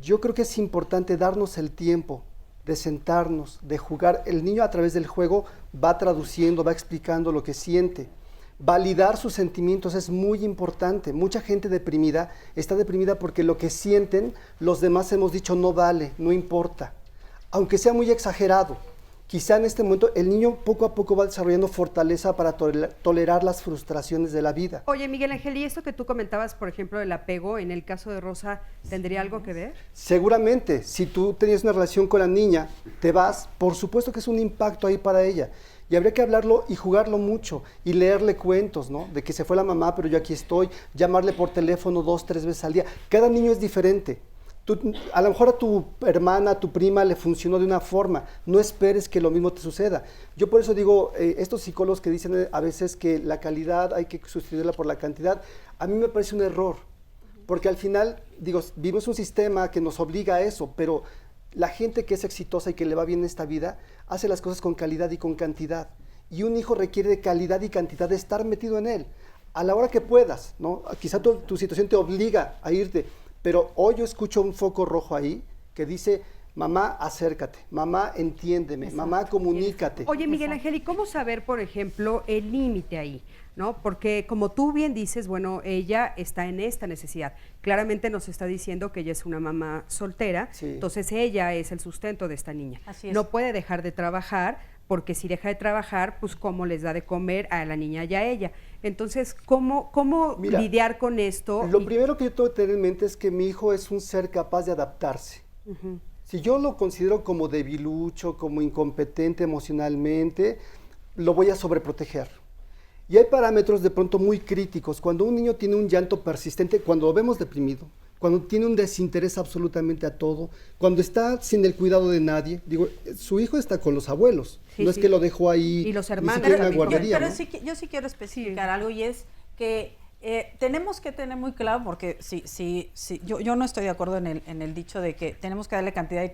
Yo creo que es importante darnos el tiempo de sentarnos, de jugar. El niño a través del juego va traduciendo, va explicando lo que siente. Validar sus sentimientos es muy importante. Mucha gente deprimida está deprimida porque lo que sienten los demás hemos dicho no vale, no importa. Aunque sea muy exagerado, quizá en este momento el niño poco a poco va desarrollando fortaleza para tolerar las frustraciones de la vida. Oye, Miguel Ángel, ¿y esto que tú comentabas, por ejemplo, del apego, en el caso de Rosa, tendría algo que ver? Seguramente, si tú tenías una relación con la niña, te vas, por supuesto que es un impacto ahí para ella. Y habría que hablarlo y jugarlo mucho y leerle cuentos, ¿no? De que se fue la mamá, pero yo aquí estoy, llamarle por teléfono 2, 3 veces al día. Cada niño es diferente. A lo mejor a tu hermana, a tu prima le funcionó de una forma. No esperes que lo mismo te suceda. Yo por eso digo, estos psicólogos que dicen a veces que la calidad hay que sustituirla por la cantidad, a mí me parece un error. Porque al final, digo, vivimos un sistema que nos obliga a eso, pero la gente que es exitosa y que le va bien en esta vida, hace las cosas con calidad y con cantidad. Y un hijo requiere de calidad y cantidad de estar metido en él, a la hora que puedas, ¿no? Quizá tu situación te obliga a irte, pero hoy yo escucho un foco rojo ahí que dice, mamá, acércate, mamá, entiéndeme, mamá, comunícate. Oye, Miguel Ángel, ¿y cómo saber, por ejemplo, el límite ahí? ¿No? Porque como tú bien dices, bueno, ella está en esta necesidad. Claramente nos está diciendo que ella es una mamá soltera, entonces ella es el sustento de esta niña. Así es. No puede dejar de trabajar, porque si deja de trabajar, pues cómo les da de comer a la niña y a ella. Entonces, ¿cómo Mira, lidiar con esto? Lo primero que yo tengo que tener en mente es que mi hijo es un ser capaz de adaptarse. Si yo lo considero como debilucho, como incompetente emocionalmente, lo voy a sobreproteger. Y hay parámetros de pronto muy críticos. Cuando un niño tiene un llanto persistente, cuando lo vemos deprimido, cuando tiene un desinterés absolutamente a todo, cuando está sin el cuidado de nadie, digo, su hijo está con los abuelos, no es que lo dejó ahí, y los ni hermanos siquiera en la también. guardería, Pero ¿no? sí, yo sí quiero especificar algo y es que tenemos que tener muy claro, porque yo no estoy de acuerdo en el dicho de que tenemos que darle cantidad y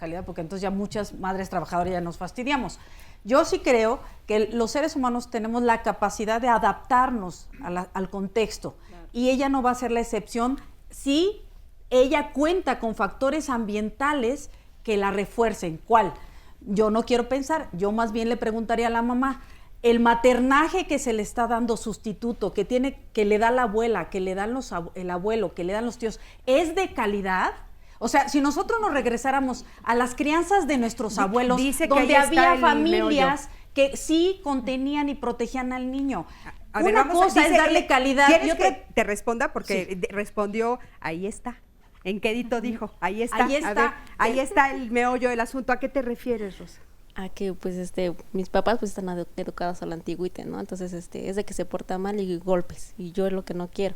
calidad, porque entonces ya muchas madres trabajadoras ya nos fastidiamos. Yo sí creo que los seres humanos tenemos la capacidad de adaptarnos al contexto, y ella no va a ser la excepción si ella cuenta con factores ambientales que la refuercen. ¿Cuál? Yo no quiero pensar, yo más bien le preguntaría a la mamá, el maternaje que se le está dando sustituto, que le da la abuela, que le dan el abuelo, que le dan los tíos, ¿es de calidad? O sea, si nosotros nos regresáramos a las crianzas de nuestros abuelos, donde había familias que sí contenían y protegían al niño. A ver, una cosa es darle calidad. ¿Quieres que te responda? Porque respondió, ahí está. ¿En qué edito dijo? Ahí está. Ahí está. A ver, ahí está el meollo del asunto. ¿A qué te refieres, Rosa? A que pues mis papás pues están educados a la antigüita, ¿no? Entonces es de que se porta mal y golpes, y yo es lo que no quiero.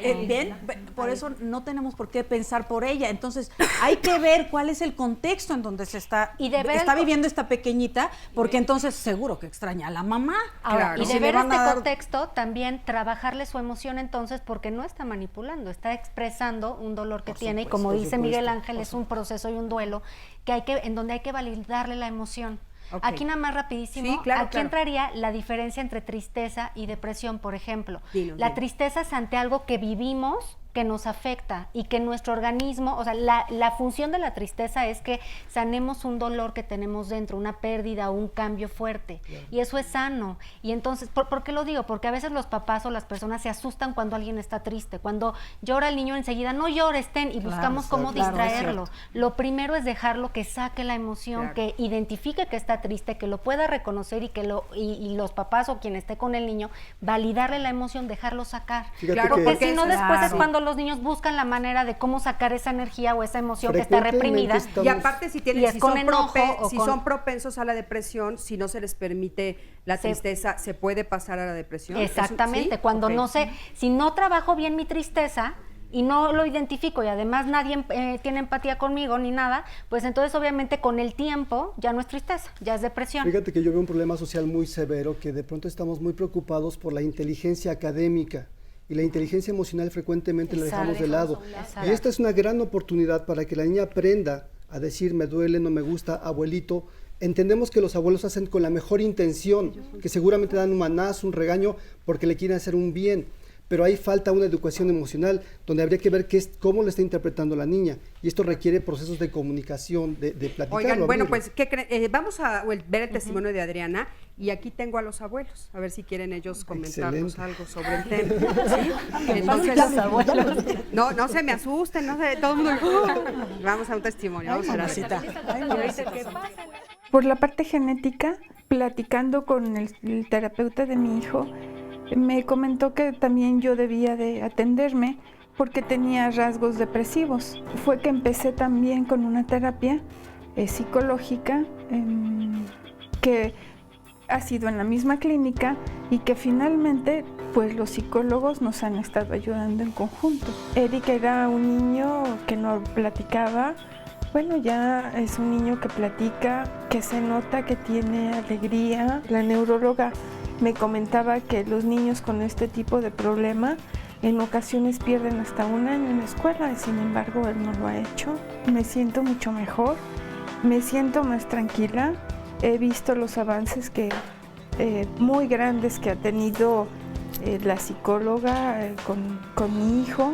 ¿Ven? Por eso no tenemos por qué pensar por ella. Entonces hay que ver cuál es el contexto en donde se está viviendo esta pequeñita, porque entonces seguro que extraña a la mamá. Ahora, y de ver este contexto, también trabajarle su emoción entonces, porque no está manipulando, está expresando un dolor que tiene, y como dice Miguel Ángel, es un proceso y un duelo en donde hay que validarle la emoción. Okay. Aquí nada más rapidísimo, aquí entraría la diferencia entre tristeza y depresión, por ejemplo. La tristeza es ante algo que vivimos, que nos afecta, y que nuestro organismo, o sea, la función de la tristeza es que sanemos un dolor que tenemos dentro, una pérdida o un cambio fuerte, y eso es sano. Y entonces, ¿por qué lo digo? Porque a veces los papás o las personas se asustan cuando alguien está triste, cuando llora el niño enseguida, no llores, y buscamos cómo distraerlo. Lo primero es dejarlo que saque la emoción, que identifique que está triste, que lo pueda reconocer, y los papás o quien esté con el niño, validarle la emoción, dejarlo sacar. Porque si no, después es cuando los niños buscan la manera de cómo sacar esa energía o esa emoción que está reprimida. Y aparte, si son propensos a la depresión, si no se les permite la tristeza, ¿se puede pasar a la depresión? Exactamente, cuando si no trabajo bien mi tristeza y no lo identifico, y además nadie tiene empatía conmigo ni nada, pues entonces obviamente con el tiempo ya no es tristeza, ya es depresión. Fíjate que yo veo un problema social muy severo, que de pronto estamos muy preocupados por la inteligencia académica, y la inteligencia emocional frecuentemente la dejamos de lado. Y esta es una gran oportunidad para que la niña aprenda a decir, me duele, no me gusta, abuelito. Entendemos que los abuelos hacen con la mejor intención, que seguramente dan un manazo, un regaño, porque le quieren hacer un bien. Pero ahí falta una educación emocional, donde habría que ver cómo lo está interpretando la niña. Y esto requiere procesos de comunicación, de platicarlo. Oigan, bueno, pues vamos a ver el testimonio de Adriana, y aquí tengo a los abuelos, a ver si quieren ellos comentarnos algo sobre el tema. ¿Sí? Entonces, no se me asusten, no sé, todo el mundo. Vamos a un testimonio, vamos a la cita. Por la parte genética, platicando con el terapeuta de mi hijo, me comentó que también yo debía de atenderme porque tenía rasgos depresivos. Fue que empecé también con una terapia psicológica que ha sido en la misma clínica, y que finalmente pues los psicólogos nos han estado ayudando en conjunto. Eric era un niño que no platicaba. Bueno, ya es un niño que platica, que se nota que tiene alegría. La neuróloga me comentaba que los niños con este tipo de problema en ocasiones pierden hasta un año en la escuela, y sin embargo él no lo ha hecho. Me siento mucho mejor, me siento más tranquila. He visto los avances muy grandes que ha tenido la psicóloga con mi hijo.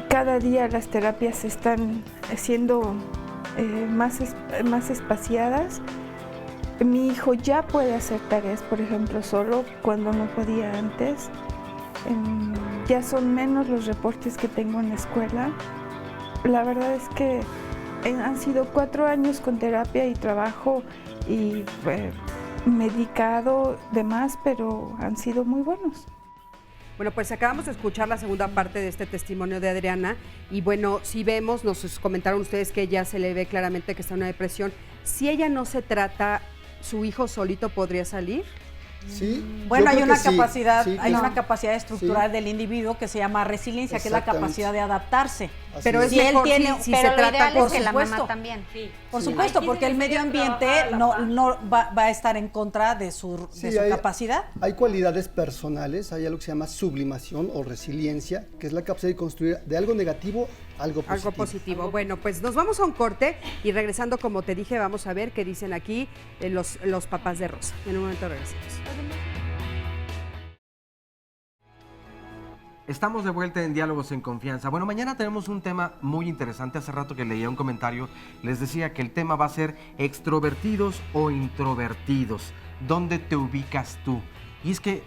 Cada día las terapias están siendo más espaciadas. Mi hijo ya puede hacer tareas, por ejemplo, solo, cuando no podía antes. Ya son menos los reportes que tengo en la escuela. La verdad es que han sido 4 años con terapia y trabajo y medicado, demás, pero han sido muy buenos. Bueno, pues acabamos de escuchar la segunda parte de este testimonio de Adriana, y bueno, si vemos, nos comentaron ustedes que ella se le ve claramente que está en una depresión. Si ella no se trata, ¿su hijo solito podría salir? Sí, bueno, yo hay creo una que sí, capacidad, sí, hay claro. una capacidad estructural Sí. del individuo que se llama resiliencia, que es la Exactamente. capacidad de adaptarse. Así Pero es si él mejor tiene, si Pero se lo trata, ideal por es que la supuesto. mamá también. Por Sí. supuesto, Aquí porque el medio debería ambiente trabajar la no va a estar en contra de su Sí, capacidad. Hay cualidades personales, hay algo que se llama sublimación o resiliencia, que es la capacidad de construir de algo negativo algo positivo. Algo positivo. Bueno, pues nos vamos a un corte y regresando, como te dije, vamos a ver qué dicen aquí los papás de Rosa. En un momento regresamos. Estamos de vuelta en Diálogos en Confianza. Bueno, mañana tenemos un tema muy interesante. Hace rato que leía un comentario, les decía que el tema va a ser extrovertidos o introvertidos. ¿Dónde te ubicas tú? Y es que,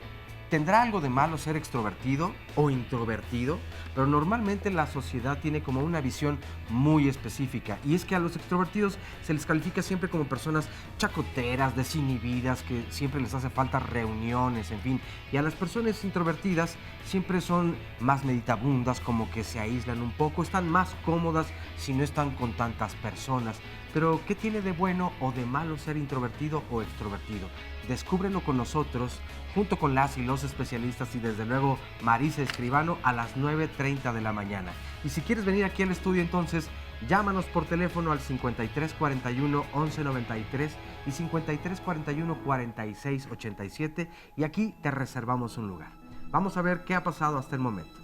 ¿tendrá algo de malo ser extrovertido o introvertido? Pero normalmente la sociedad tiene como una visión muy específica. Y es que a los extrovertidos se les califica siempre como personas chacoteras, desinhibidas, que siempre les hace falta reuniones, en fin. Y a las personas introvertidas siempre son más meditabundas, como que se aíslan un poco, están más cómodas si no están con tantas personas. Pero, ¿qué tiene de bueno o de malo ser introvertido o extrovertido? Descúbrelo con nosotros, junto con las y los especialistas y desde luego Marisa Escribano a las 9:30 de la mañana. Y si quieres venir aquí al estudio, entonces llámanos por teléfono al 5341-1193 y 5341-4687 y aquí te reservamos un lugar. Vamos a ver qué ha pasado hasta el momento.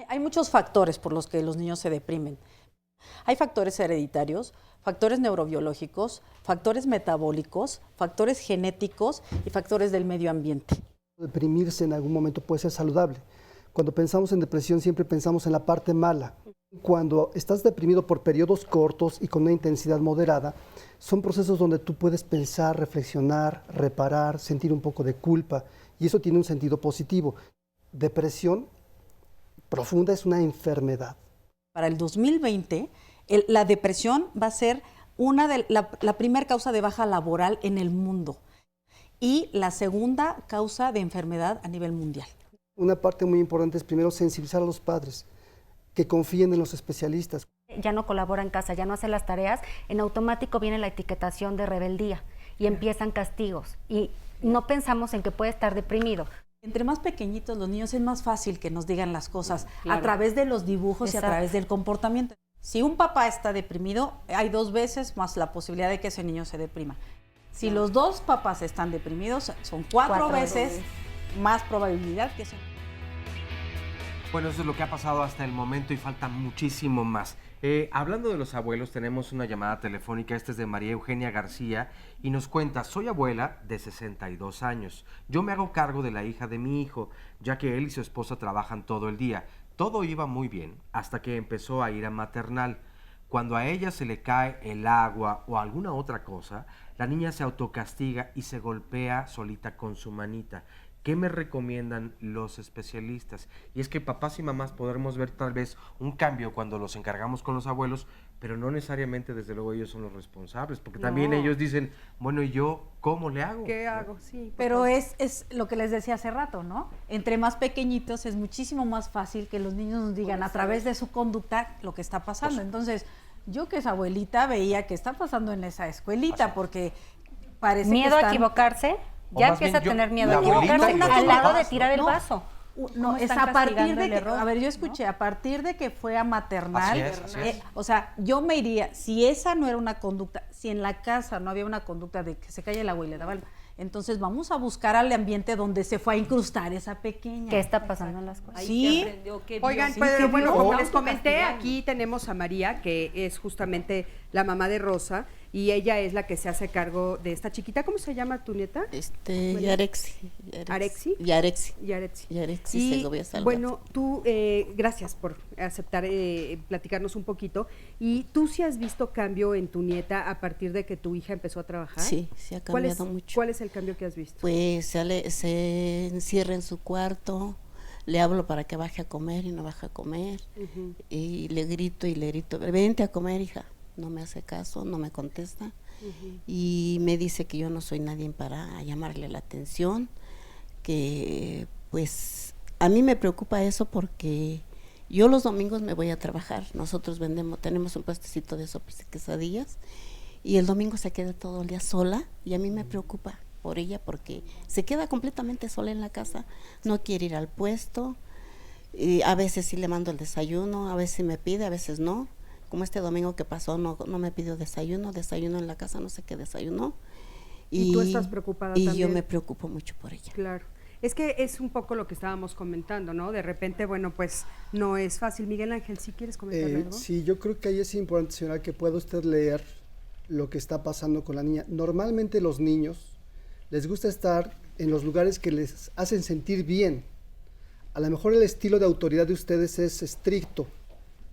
Hay muchos factores por los que los niños se deprimen. Hay factores hereditarios, factores neurobiológicos, factores metabólicos, factores genéticos y factores del medio ambiente. Deprimirse en algún momento puede ser saludable. Cuando pensamos en depresión siempre pensamos en la parte mala. Cuando estás deprimido por periodos cortos y con una intensidad moderada, son procesos donde tú puedes pensar, reflexionar, reparar, sentir un poco de culpa y eso tiene un sentido positivo. Depresión profunda es una enfermedad. Para el 2020, la depresión va a ser la primera causa de baja laboral en el mundo y la segunda causa de enfermedad a nivel mundial. Una parte muy importante es primero sensibilizar a los padres, que confíen en los especialistas. Ya no colabora en casa, ya no hace las tareas, en automático viene la etiquetación de rebeldía y empiezan castigos y no pensamos en que puede estar deprimido. Entre más pequeñitos los niños es más fácil que nos digan las cosas Claro. a través de los dibujos y a través del comportamiento. Si un papá está deprimido, hay 2 veces más la posibilidad de que ese niño se deprima. Si los 2 papás están deprimidos, son 4 veces más probabilidad que se... Bueno, eso es lo que ha pasado hasta el momento y falta muchísimo más. Hablando de los abuelos, tenemos una llamada telefónica, esta es de María Eugenia García, y nos cuenta: soy abuela de 62 años. Yo me hago cargo de la hija de mi hijo, ya que él y su esposa trabajan todo el día. Todo iba muy bien, hasta que empezó a ir a maternal. Cuando a ella se le cae el agua o alguna otra cosa, la niña se autocastiga y se golpea solita con su manita. ¿Qué me recomiendan los especialistas? Y es que papás y mamás podremos ver tal vez un cambio cuando los encargamos con los abuelos, pero no necesariamente, desde luego, ellos son los responsables, porque también ellos dicen, bueno, ¿y yo cómo le hago? ¿Qué hago? Sí. Pero es lo que les decía hace rato, ¿no? Entre más pequeñitos es muchísimo más fácil que los niños nos digan a través de su conducta lo que está pasando. Entonces, yo que es abuelita veía que está pasando en esa escuelita, porque parece miedo que están... a equivocarse. O Ya más empieza a bien tener miedo la a equivocarse, abuelita al lado de papás, tirar el ¿no? vaso. No, es están a partir castigando de el que, error, a ver, yo escuché, a partir de que fue a maternal, Así es. o sea, yo me iría, si esa no era una conducta, si en la casa no había una conducta de que se calle el agua y le daba el... Entonces vamos a buscar al ambiente donde se fue a incrustar esa pequeña. ¿Qué está pasando en las cosas? Sí. Oigan, Sí, pero qué bueno, vio. como les comenté, aquí tenemos a María, que es justamente la mamá de Rosa, y ella es la que se hace cargo de esta chiquita. ¿Cómo se llama tu nieta? Yarexi. ¿Arexi? Yarexi. Yarexi Y, Segovia Salvat. bueno, tú, gracias por aceptar platicarnos un poquito. ¿Y tú sí has visto cambio en tu nieta a partir de que tu hija empezó a trabajar? Sí, sí ha cambiado mucho. ¿Cuál es el cambio que has visto? Pues se encierra en su cuarto, le hablo para que baje a comer y no baja a comer, y le grito, vente a comer, hija. No me hace caso, no me contesta, y me dice que yo no soy nadie para llamarle la atención, que pues a mí me preocupa eso porque yo los domingos me voy a trabajar. Nosotros tenemos un puestecito de sopas y quesadillas, y el domingo se queda todo el día sola y a mí me preocupa por ella porque se queda completamente sola en la casa, no quiere ir al puesto, y a veces sí le mando el desayuno, a veces me pide, a veces no, como este domingo que pasó no me pidió desayuno en la casa, no sé qué desayunó. ¿Y tú estás preocupada también? Y yo me preocupo mucho por ella. Claro. Es que es un poco lo que estábamos comentando, ¿no? De repente, bueno, pues no es fácil. Miguel Ángel, ¿sí quieres comentar algo? Sí, yo creo que ahí es importante, señora, que pueda usted leer lo que está pasando con la niña. Normalmente los niños les gusta estar en los lugares que les hacen sentir bien. A lo mejor el estilo de autoridad de ustedes es estricto,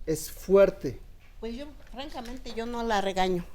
es fuerte. Pues yo, francamente, yo no la regaño.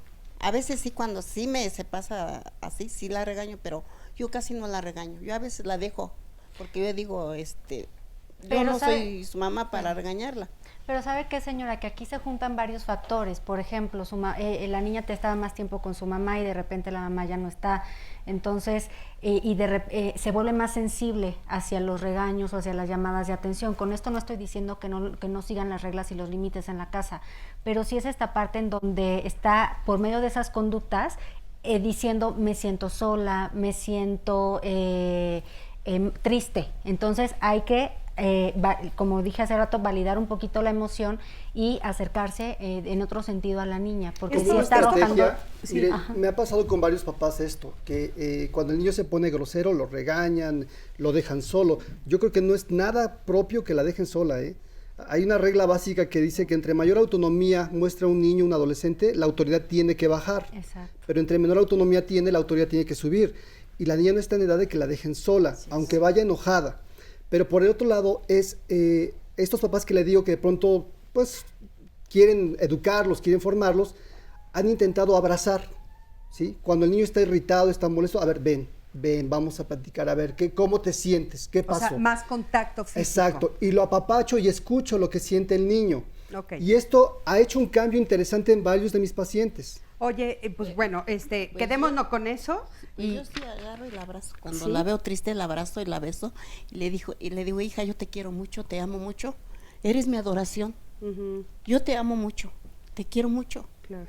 A veces sí, cuando sí se pasa así, sí la regaño, pero yo casi no la regaño. Yo a veces la dejo, porque yo digo, yo no soy su mamá para regañarla. Pero ¿sabe qué, señora? Que aquí se juntan varios factores. Por ejemplo, la niña te estaba más tiempo con su mamá y de repente la mamá ya no está. Entonces, se vuelve más sensible hacia los regaños o hacia las llamadas de atención. Con esto no estoy diciendo que no sigan las reglas y los límites en la casa, pero sí es esta parte en donde está, por medio de esas conductas, diciendo me siento sola, me siento triste. Entonces hay que, como dije hace rato, validar un poquito la emoción y acercarse en otro sentido a la niña, porque Es si una está arrojando... Mire, me ha pasado con varios papás esto, que cuando el niño se pone grosero lo regañan, lo dejan solo. Yo creo que no es nada propio que la dejen sola, Hay una regla básica que dice que entre mayor autonomía muestra un niño, un adolescente, la autoridad tiene que bajar. Exacto. Pero entre menor autonomía tiene, la autoridad tiene que subir. Y la niña no está en edad de que la dejen sola, aunque vaya enojada. Pero por el otro lado es estos papás que le digo que de pronto pues quieren educarlos, quieren formarlos, han intentado abrazar, ¿sí? Cuando el niño está irritado, está molesto, a ver, ven, vamos a platicar, a ver, ¿cómo te sientes? ¿Qué pasó? O sea, más contacto físico. Exacto, y lo apapacho y escucho lo que siente el niño. Okay. Y esto ha hecho un cambio interesante en varios de mis pacientes. Oye, pues bueno, quedémonos con eso. Y yo sí agarro y la abrazo. Cuando la veo triste, la abrazo y la beso. Y le digo, hija, yo te quiero mucho, te amo mucho. Eres mi adoración. Yo te amo mucho, te quiero mucho. Claro.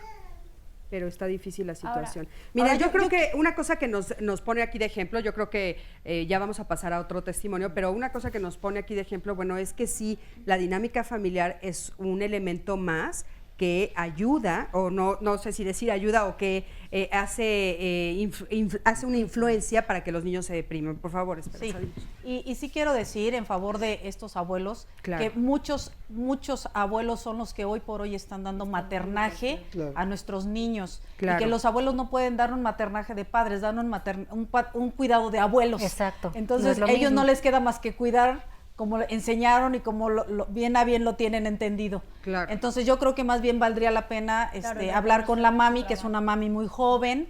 Pero está difícil la situación. Ahora, Mira, yo creo que una cosa que nos pone aquí de ejemplo, yo creo que ya vamos a pasar a otro testimonio, pero una cosa que nos pone aquí de ejemplo, bueno, es que sí, la dinámica familiar es un elemento más que ayuda, o no sé si decir ayuda, o que hace una influencia para que los niños se deprimen. Por favor, sí. Y sí quiero decir en favor de estos abuelos, que muchos abuelos son los que hoy por hoy están dando maternaje a nuestros niños. Y que los abuelos no pueden dar un maternaje de padres, dan un cuidado de abuelos. Exacto. Entonces ellos no les queda más que cuidar como enseñaron y como bien a bien lo tienen entendido. Claro. Entonces yo creo que más bien valdría la pena hablar con la mami, que es una mami muy joven,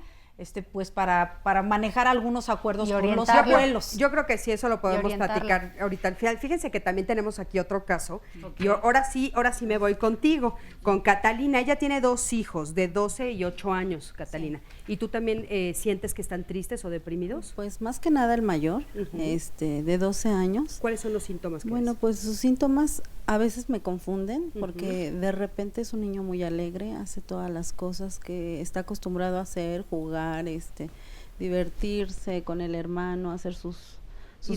pues para manejar algunos acuerdos con los abuelos. Yo creo que sí, eso lo podemos platicar ahorita al final. Fíjense que también tenemos aquí otro caso. Okay. Y ahora sí me voy contigo, con Catalina. Ella tiene 2 hijos de 12 y 8 años, Catalina. Sí. ¿Y tú también sientes que están tristes o deprimidos? Pues más que nada el mayor, de 12 años. ¿Cuáles son los síntomas? Bueno, pues sus síntomas a veces me confunden porque de repente es un niño muy alegre, hace todas las cosas que está acostumbrado a hacer, jugar, divertirse con el hermano, hacer sus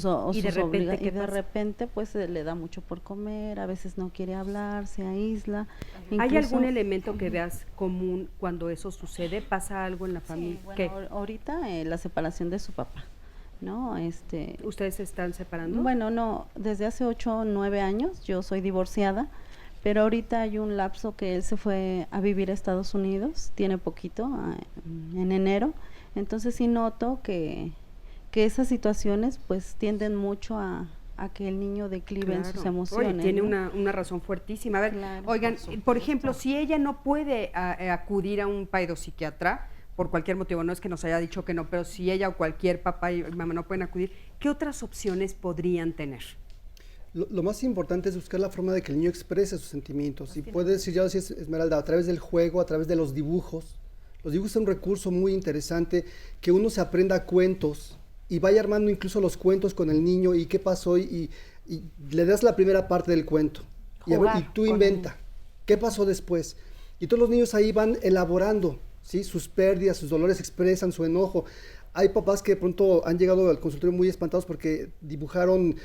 obligaciones, y de repente pues le da mucho por comer, a veces no quiere hablar, se aísla. ¿Hay algún elemento que veas común cuando eso sucede? ¿Pasa algo en la familia? Sí, bueno, ahorita la separación de su papá, ¿no? ¿Ustedes se están separando? Bueno, no, desde hace 8 o 9 años, yo soy divorciada, pero ahorita hay un lapso que él se fue a vivir a Estados Unidos, tiene poquito, en enero, entonces sí noto que esas situaciones pues tienden mucho a que el niño declive en sus emociones. Oye, tiene una razón fuertísima. A ver, oigan, por ejemplo, si ella no puede acudir a un psiquiatra por cualquier motivo, no es que nos haya dicho que no, pero si ella o cualquier papá y mamá no pueden acudir, ¿qué otras opciones podrían tener? Lo más importante es buscar la forma de que el niño exprese sus sentimientos. Y puede decir, ya decía Esmeralda, a través del juego, a través de los dibujos. Los dibujos son un recurso muy interesante, que uno se aprenda cuentos y vaya armando incluso los cuentos con el niño y qué pasó y le das la primera parte del cuento. Y tú inventa, ¿qué pasó después? Y todos los niños ahí van elaborando, ¿sí? Sus pérdidas, sus dolores expresan su enojo. Hay papás que de pronto han llegado al consultorio muy espantados porque dibujaron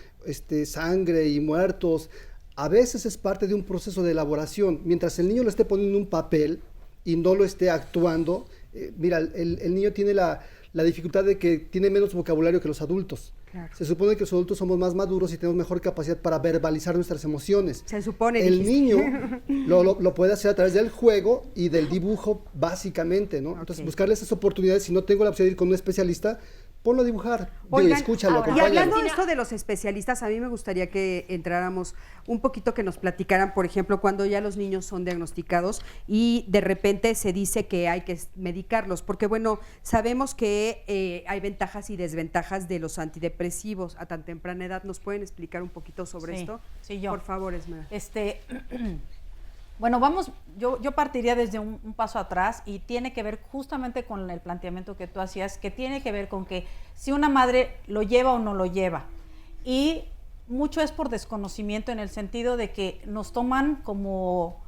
sangre y muertos. A veces es parte de un proceso de elaboración. Mientras el niño lo esté poniendo en un papel y no lo esté actuando, mira, el niño tiene la dificultad de que tiene menos vocabulario que los adultos. Claro. Se supone que los adultos somos más maduros y tenemos mejor capacidad para verbalizar nuestras emociones. Se supone. El niño lo puede hacer a través del juego y del dibujo, básicamente, ¿no? Entonces, buscarle esas oportunidades. Si no tengo la opción de ir con un especialista, ponlo a dibujar. Oigan, Escúchalo, y acompáñalo. hablando de esto de los especialistas, a mí me gustaría que entráramos un poquito, que nos platicaran, por ejemplo, cuando ya los niños son diagnosticados y de repente se dice que hay que medicarlos, porque bueno, sabemos que hay ventajas y desventajas de los antidepresivos a tan temprana edad. ¿Nos pueden explicar un poquito sobre esto? Sí, yo. Por favor, Esmeralda. Bueno, yo partiría desde un paso atrás y tiene que ver justamente con el planteamiento que tú hacías, que tiene que ver con que si una madre lo lleva o no lo lleva. Y mucho es por desconocimiento, en el sentido de que nos toman como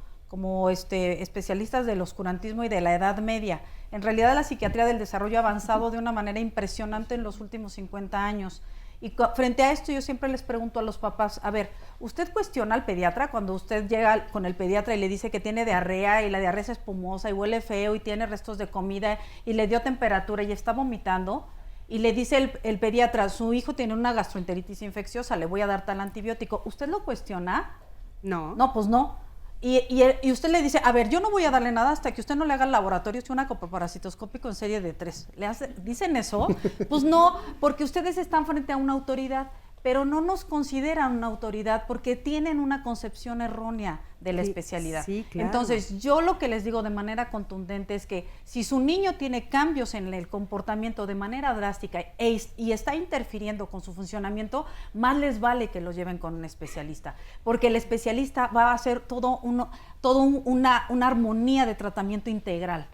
especialistas del oscurantismo y de la Edad Media. En realidad la psiquiatría del desarrollo ha avanzado de una manera impresionante en los últimos 50 años. Y frente a esto yo siempre les pregunto a los papás, a ver, ¿usted cuestiona al pediatra cuando usted llega con el pediatra y le dice que tiene diarrea y la diarrea es espumosa y huele feo y tiene restos de comida y le dio temperatura y está vomitando? Y le dice el pediatra, su hijo tiene una gastroenteritis infecciosa, le voy a dar tal antibiótico. ¿Usted lo cuestiona? No. No, pues no. Y usted le dice, a ver, yo no voy a darle nada hasta que usted no le haga el laboratorio una copoparasitoscópico en serie de 3. ¿Dicen eso? Pues no, porque ustedes están frente a una autoridad, pero no nos consideran una autoridad porque tienen una concepción errónea de la especialidad. Sí, claro. Entonces, yo lo que les digo de manera contundente es que si su niño tiene cambios en el comportamiento de manera drástica y está interfiriendo con su funcionamiento, más les vale que lo lleven con un especialista, porque el especialista va a hacer una armonía de tratamiento integral.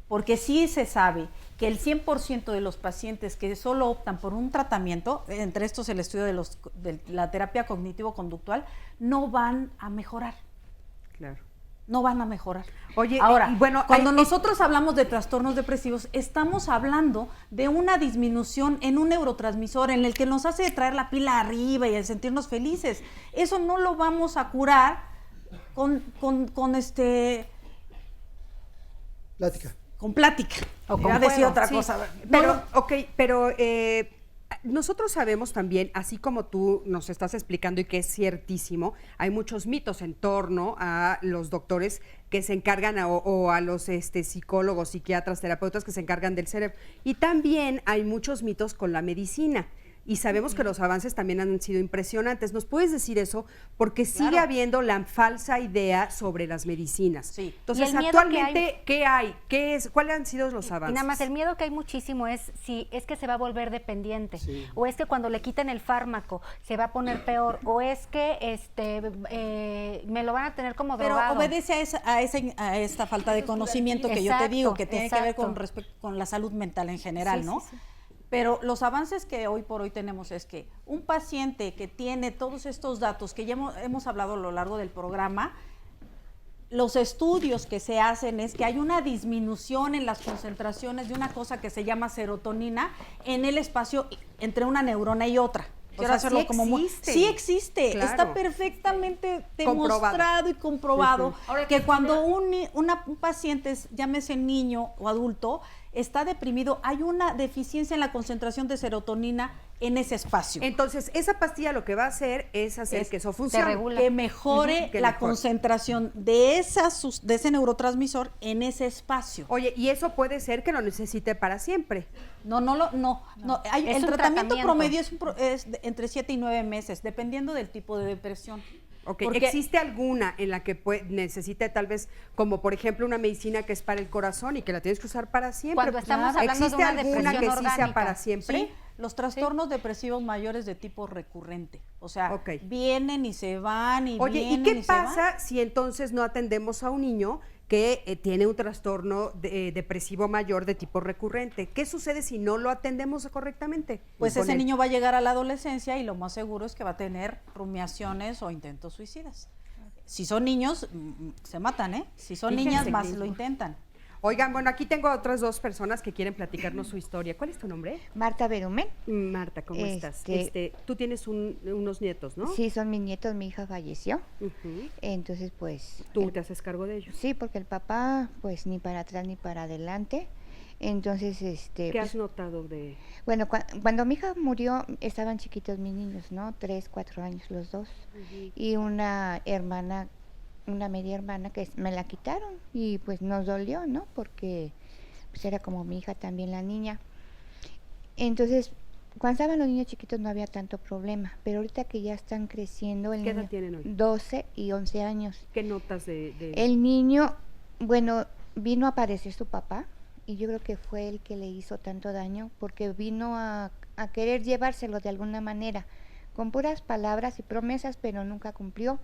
Porque sí se sabe que el 100% de los pacientes que solo optan por un tratamiento, entre estos el estudio de la terapia cognitivo-conductual, no van a mejorar. Claro. No van a mejorar. Oye, ahora, cuando nosotros hablamos de trastornos depresivos, estamos hablando de una disminución en un neurotransmisor en el que nos hace traer la pila arriba y el sentirnos felices. Eso no lo vamos a curar con plática. Con plática. O voy a decir otra cosa. Pero nosotros sabemos también, así como tú nos estás explicando y que es ciertísimo, hay muchos mitos en torno a los doctores que se encargan o a los psicólogos, psiquiatras, terapeutas que se encargan del cerebro. Y también hay muchos mitos con la medicina. Y sabemos que los avances también han sido impresionantes. ¿Nos puedes decir eso? Porque sigue habiendo la falsa idea sobre las medicinas. Sí. Entonces, actualmente, ¿qué hay? ¿Cuáles han sido los avances? Y nada más, el miedo que hay muchísimo es si es que se va a volver dependiente, o es que cuando le quiten el fármaco se va a poner peor, o es que me lo van a tener como drogado. Pero obedece a esta falta de conocimiento que yo te digo, que tiene que ver con la salud mental en general, ¿no? Sí. Pero los avances que hoy por hoy tenemos es que un paciente que tiene todos estos datos que ya hemos hablado a lo largo del programa, los estudios que se hacen es que hay una disminución en las concentraciones de una cosa que se llama serotonina en el espacio entre una neurona y otra. Quiero hacerlo como sí existe, claro. Está perfectamente demostrado y comprobado que cuando un paciente, llámese niño o adulto, está deprimido, hay una deficiencia en la concentración de serotonina en ese espacio. Entonces, esa pastilla lo que va a hacer es hacer que eso funcione. Que mejore la concentración de ese neurotransmisor en ese espacio. Oye, ¿y eso puede ser que lo necesite para siempre? No. El tratamiento promedio es entre 7 y 9 meses, dependiendo del tipo de depresión. Okay. ¿Existe alguna en la que necesite tal vez, como por ejemplo una medicina que es para el corazón y que la tienes que usar para siempre? Cuando estamos hablando de una depresión que sí sea para siempre? Sí, los trastornos depresivos mayores de tipo recurrente. O sea, vienen y se van y Oye, vienen ¿y qué pasa si entonces no atendemos a un niño que tiene un trastorno depresivo mayor de tipo recurrente? ¿Qué sucede si no lo atendemos correctamente? Pues ese niño va a llegar a la adolescencia y lo más seguro es que va a tener rumiaciones o intentos suicidas. Si son niños, se matan, ¿eh? Si son niñas, más lo intentan. Oigan, bueno, aquí tengo otras dos personas que quieren platicarnos su historia. ¿Cuál es tu nombre? Marta Berumen. Marta, ¿cómo estás? Tú tienes unos nietos, ¿no? Sí, son mis nietos, mi hija falleció. Entonces, pues... ¿Tú te haces cargo de ellos? Sí, porque el papá, pues, ni para atrás ni para adelante. Entonces, ¿Qué pues, has notado de...? Bueno, cuando mi hija murió, estaban chiquitos mis niños, ¿no? 3, 4 años los dos. Y una hermana, una media hermana que me la quitaron y pues nos dolió, ¿no? Porque pues era como mi hija también la niña. Entonces, cuando estaban los niños chiquitos no había tanto problema, pero ahorita que ya están creciendo... ¿Qué edad tienen hoy? 12 y 11 años. ¿Qué notas de...? El niño, bueno, vino a aparecer su papá y yo creo que fue el que le hizo tanto daño porque vino a querer llevárselo de alguna manera, con puras palabras y promesas, pero nunca cumplió.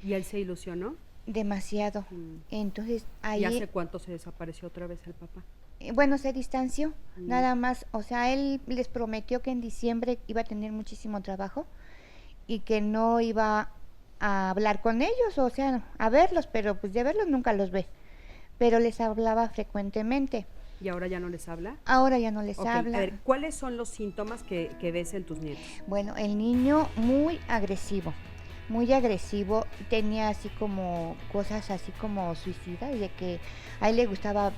¿Y él se ilusionó? Demasiado. Entonces ahí... ¿Y hace cuánto se desapareció otra vez el papá? Bueno, se distanció, nada más. O sea, él les prometió que en diciembre iba a tener muchísimo trabajo y que no iba a hablar con ellos, o sea, a verlos, pero pues de verlos nunca los ve. Pero les hablaba frecuentemente. ¿Y ahora ya no les habla? Ahora ya no les habla. A ver, ¿cuáles son los síntomas que ves en tus nietos? Bueno, el niño muy agresivo, tenía así como cosas así como suicidas, de que a él le gusta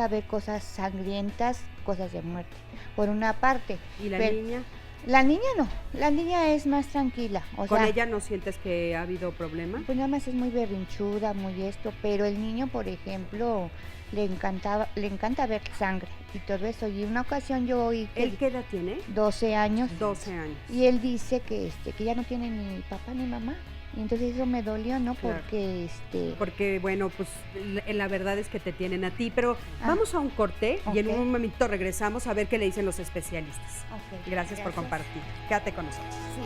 ver cosas sangrientas, cosas de muerte, por una parte. ¿Y la niña? La niña no, la niña es más tranquila. ¿Con ella no sientes que ha habido problema? Pues nada más es muy berrinchuda, muy esto, pero el niño, por ejemplo, le encanta ver sangre y todo eso. Y una ocasión yo oí que... ¿Él qué edad tiene? 12 años. 12 años. Y él dice que ya no tiene ni papá ni mamá. Y entonces eso me dolió, ¿no? Claro. Porque bueno, pues la verdad es que te tienen a ti, pero vamos a un corte y en un momento regresamos a ver qué le dicen los especialistas. Gracias por compartir. Quédate con nosotros. Sí.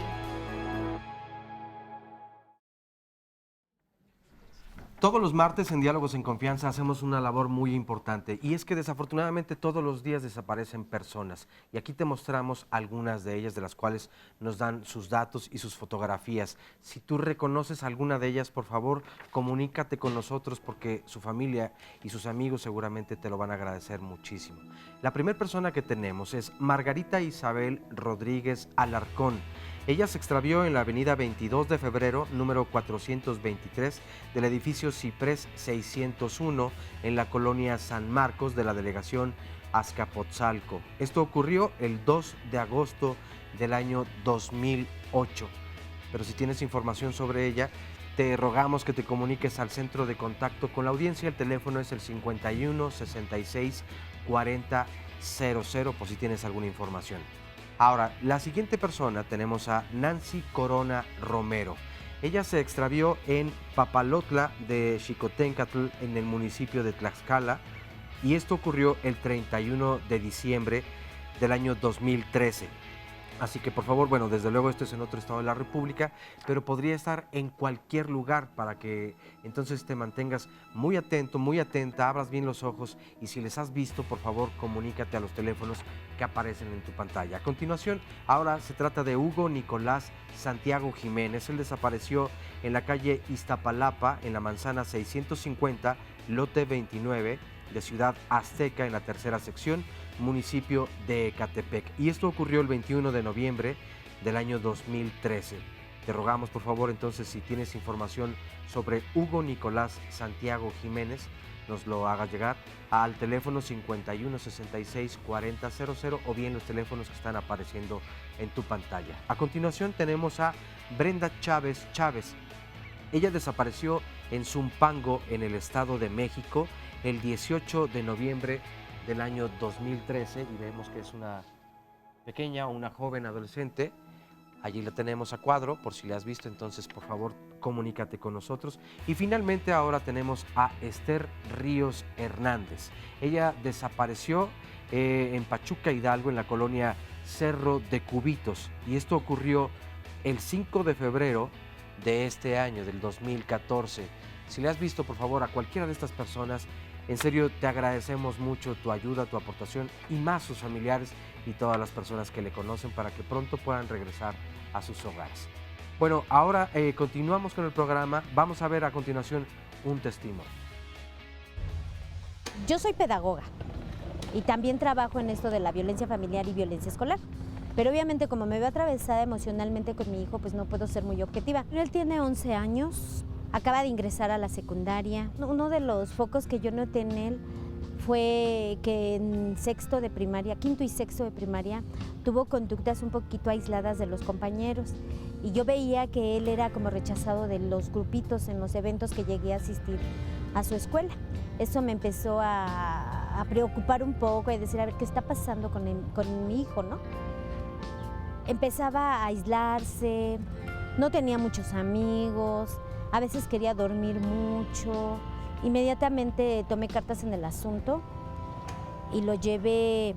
Todos los martes en Diálogos en Confianza hacemos una labor muy importante y es que desafortunadamente todos los días desaparecen personas y aquí te mostramos algunas de ellas de las cuales nos dan sus datos y sus fotografías. Si tú reconoces alguna de ellas, por favor, comunícate con nosotros porque su familia y sus amigos seguramente te lo van a agradecer muchísimo. La primera persona que tenemos es Margarita Isabel Rodríguez Alarcón. Ella se extravió en la avenida 22 de febrero, número 423, del edificio Ciprés 601, en la colonia San Marcos de la delegación Azcapotzalco. Esto ocurrió el 2 de agosto del año 2008. Pero si tienes información sobre ella, te rogamos que te comuniques al centro de contacto con la audiencia. El teléfono es el 51 66 40 00 por si tienes alguna información. Ahora, la siguiente persona tenemos a Nancy Corona Romero. Ella se extravió en Papalotla de Xicoténcatl, en el municipio de Tlaxcala, y esto ocurrió el 31 de diciembre del año 2013. Así que por favor, bueno, desde luego esto es en otro estado de la República, pero podría estar en cualquier lugar para que entonces te mantengas muy atento, muy atenta, abras bien los ojos y si les has visto, por favor, comunícate a los teléfonos que aparecen en tu pantalla. A continuación, ahora se trata de Hugo Nicolás Santiago Jiménez. Él desapareció en la calle Iztapalapa, en la manzana 650, lote 29, de Ciudad Azteca, en la tercera sección, municipio de Ecatepec. Y esto ocurrió el 21 de noviembre del año 2013. Te rogamos, por favor, entonces, si tienes información sobre Hugo Nicolás Santiago Jiménez, nos lo hagas llegar al teléfono 51 66 40 00 o bien los teléfonos que están apareciendo en tu pantalla. A continuación tenemos a Brenda Chávez Chávez. Ella desapareció en Zumpango, en el Estado de México, el 18 de noviembre del año 2013 y vemos que es una pequeña, una joven adolescente. Allí la tenemos a cuadro, por si la has visto, entonces por favor comunícate con nosotros. Y finalmente ahora tenemos a Esther Ríos Hernández. Ella desapareció en Pachuca, Hidalgo, en la colonia Cerro de Cubitos, y esto ocurrió el 5 de febrero de este año, del 2014. Si le has visto, por favor, a cualquiera de estas personas, en serio, te agradecemos mucho tu ayuda, tu aportación y más sus familiares y todas las personas que le conocen para que pronto puedan regresar a sus hogares. Bueno, ahora continuamos con el programa. Vamos a ver a continuación un testimonio. Yo soy pedagoga y también trabajo en esto de la violencia familiar y violencia escolar. Pero obviamente como me veo atravesada emocionalmente con mi hijo, pues no puedo ser muy objetiva. Él tiene 11 años, acaba de ingresar a la secundaria. Uno de los focos que yo noté en él fue que en sexto de primaria, quinto y sexto de primaria, tuvo conductas un poquito aisladas de los compañeros. Y yo veía que él era como rechazado de los grupitos en los eventos que llegué a asistir a su escuela. Eso me empezó a preocupar un poco y decir, a ver, ¿qué está pasando con mi hijo, no? Empezaba a aislarse, no tenía muchos amigos, a veces quería dormir mucho. Inmediatamente tomé cartas en el asunto y lo llevé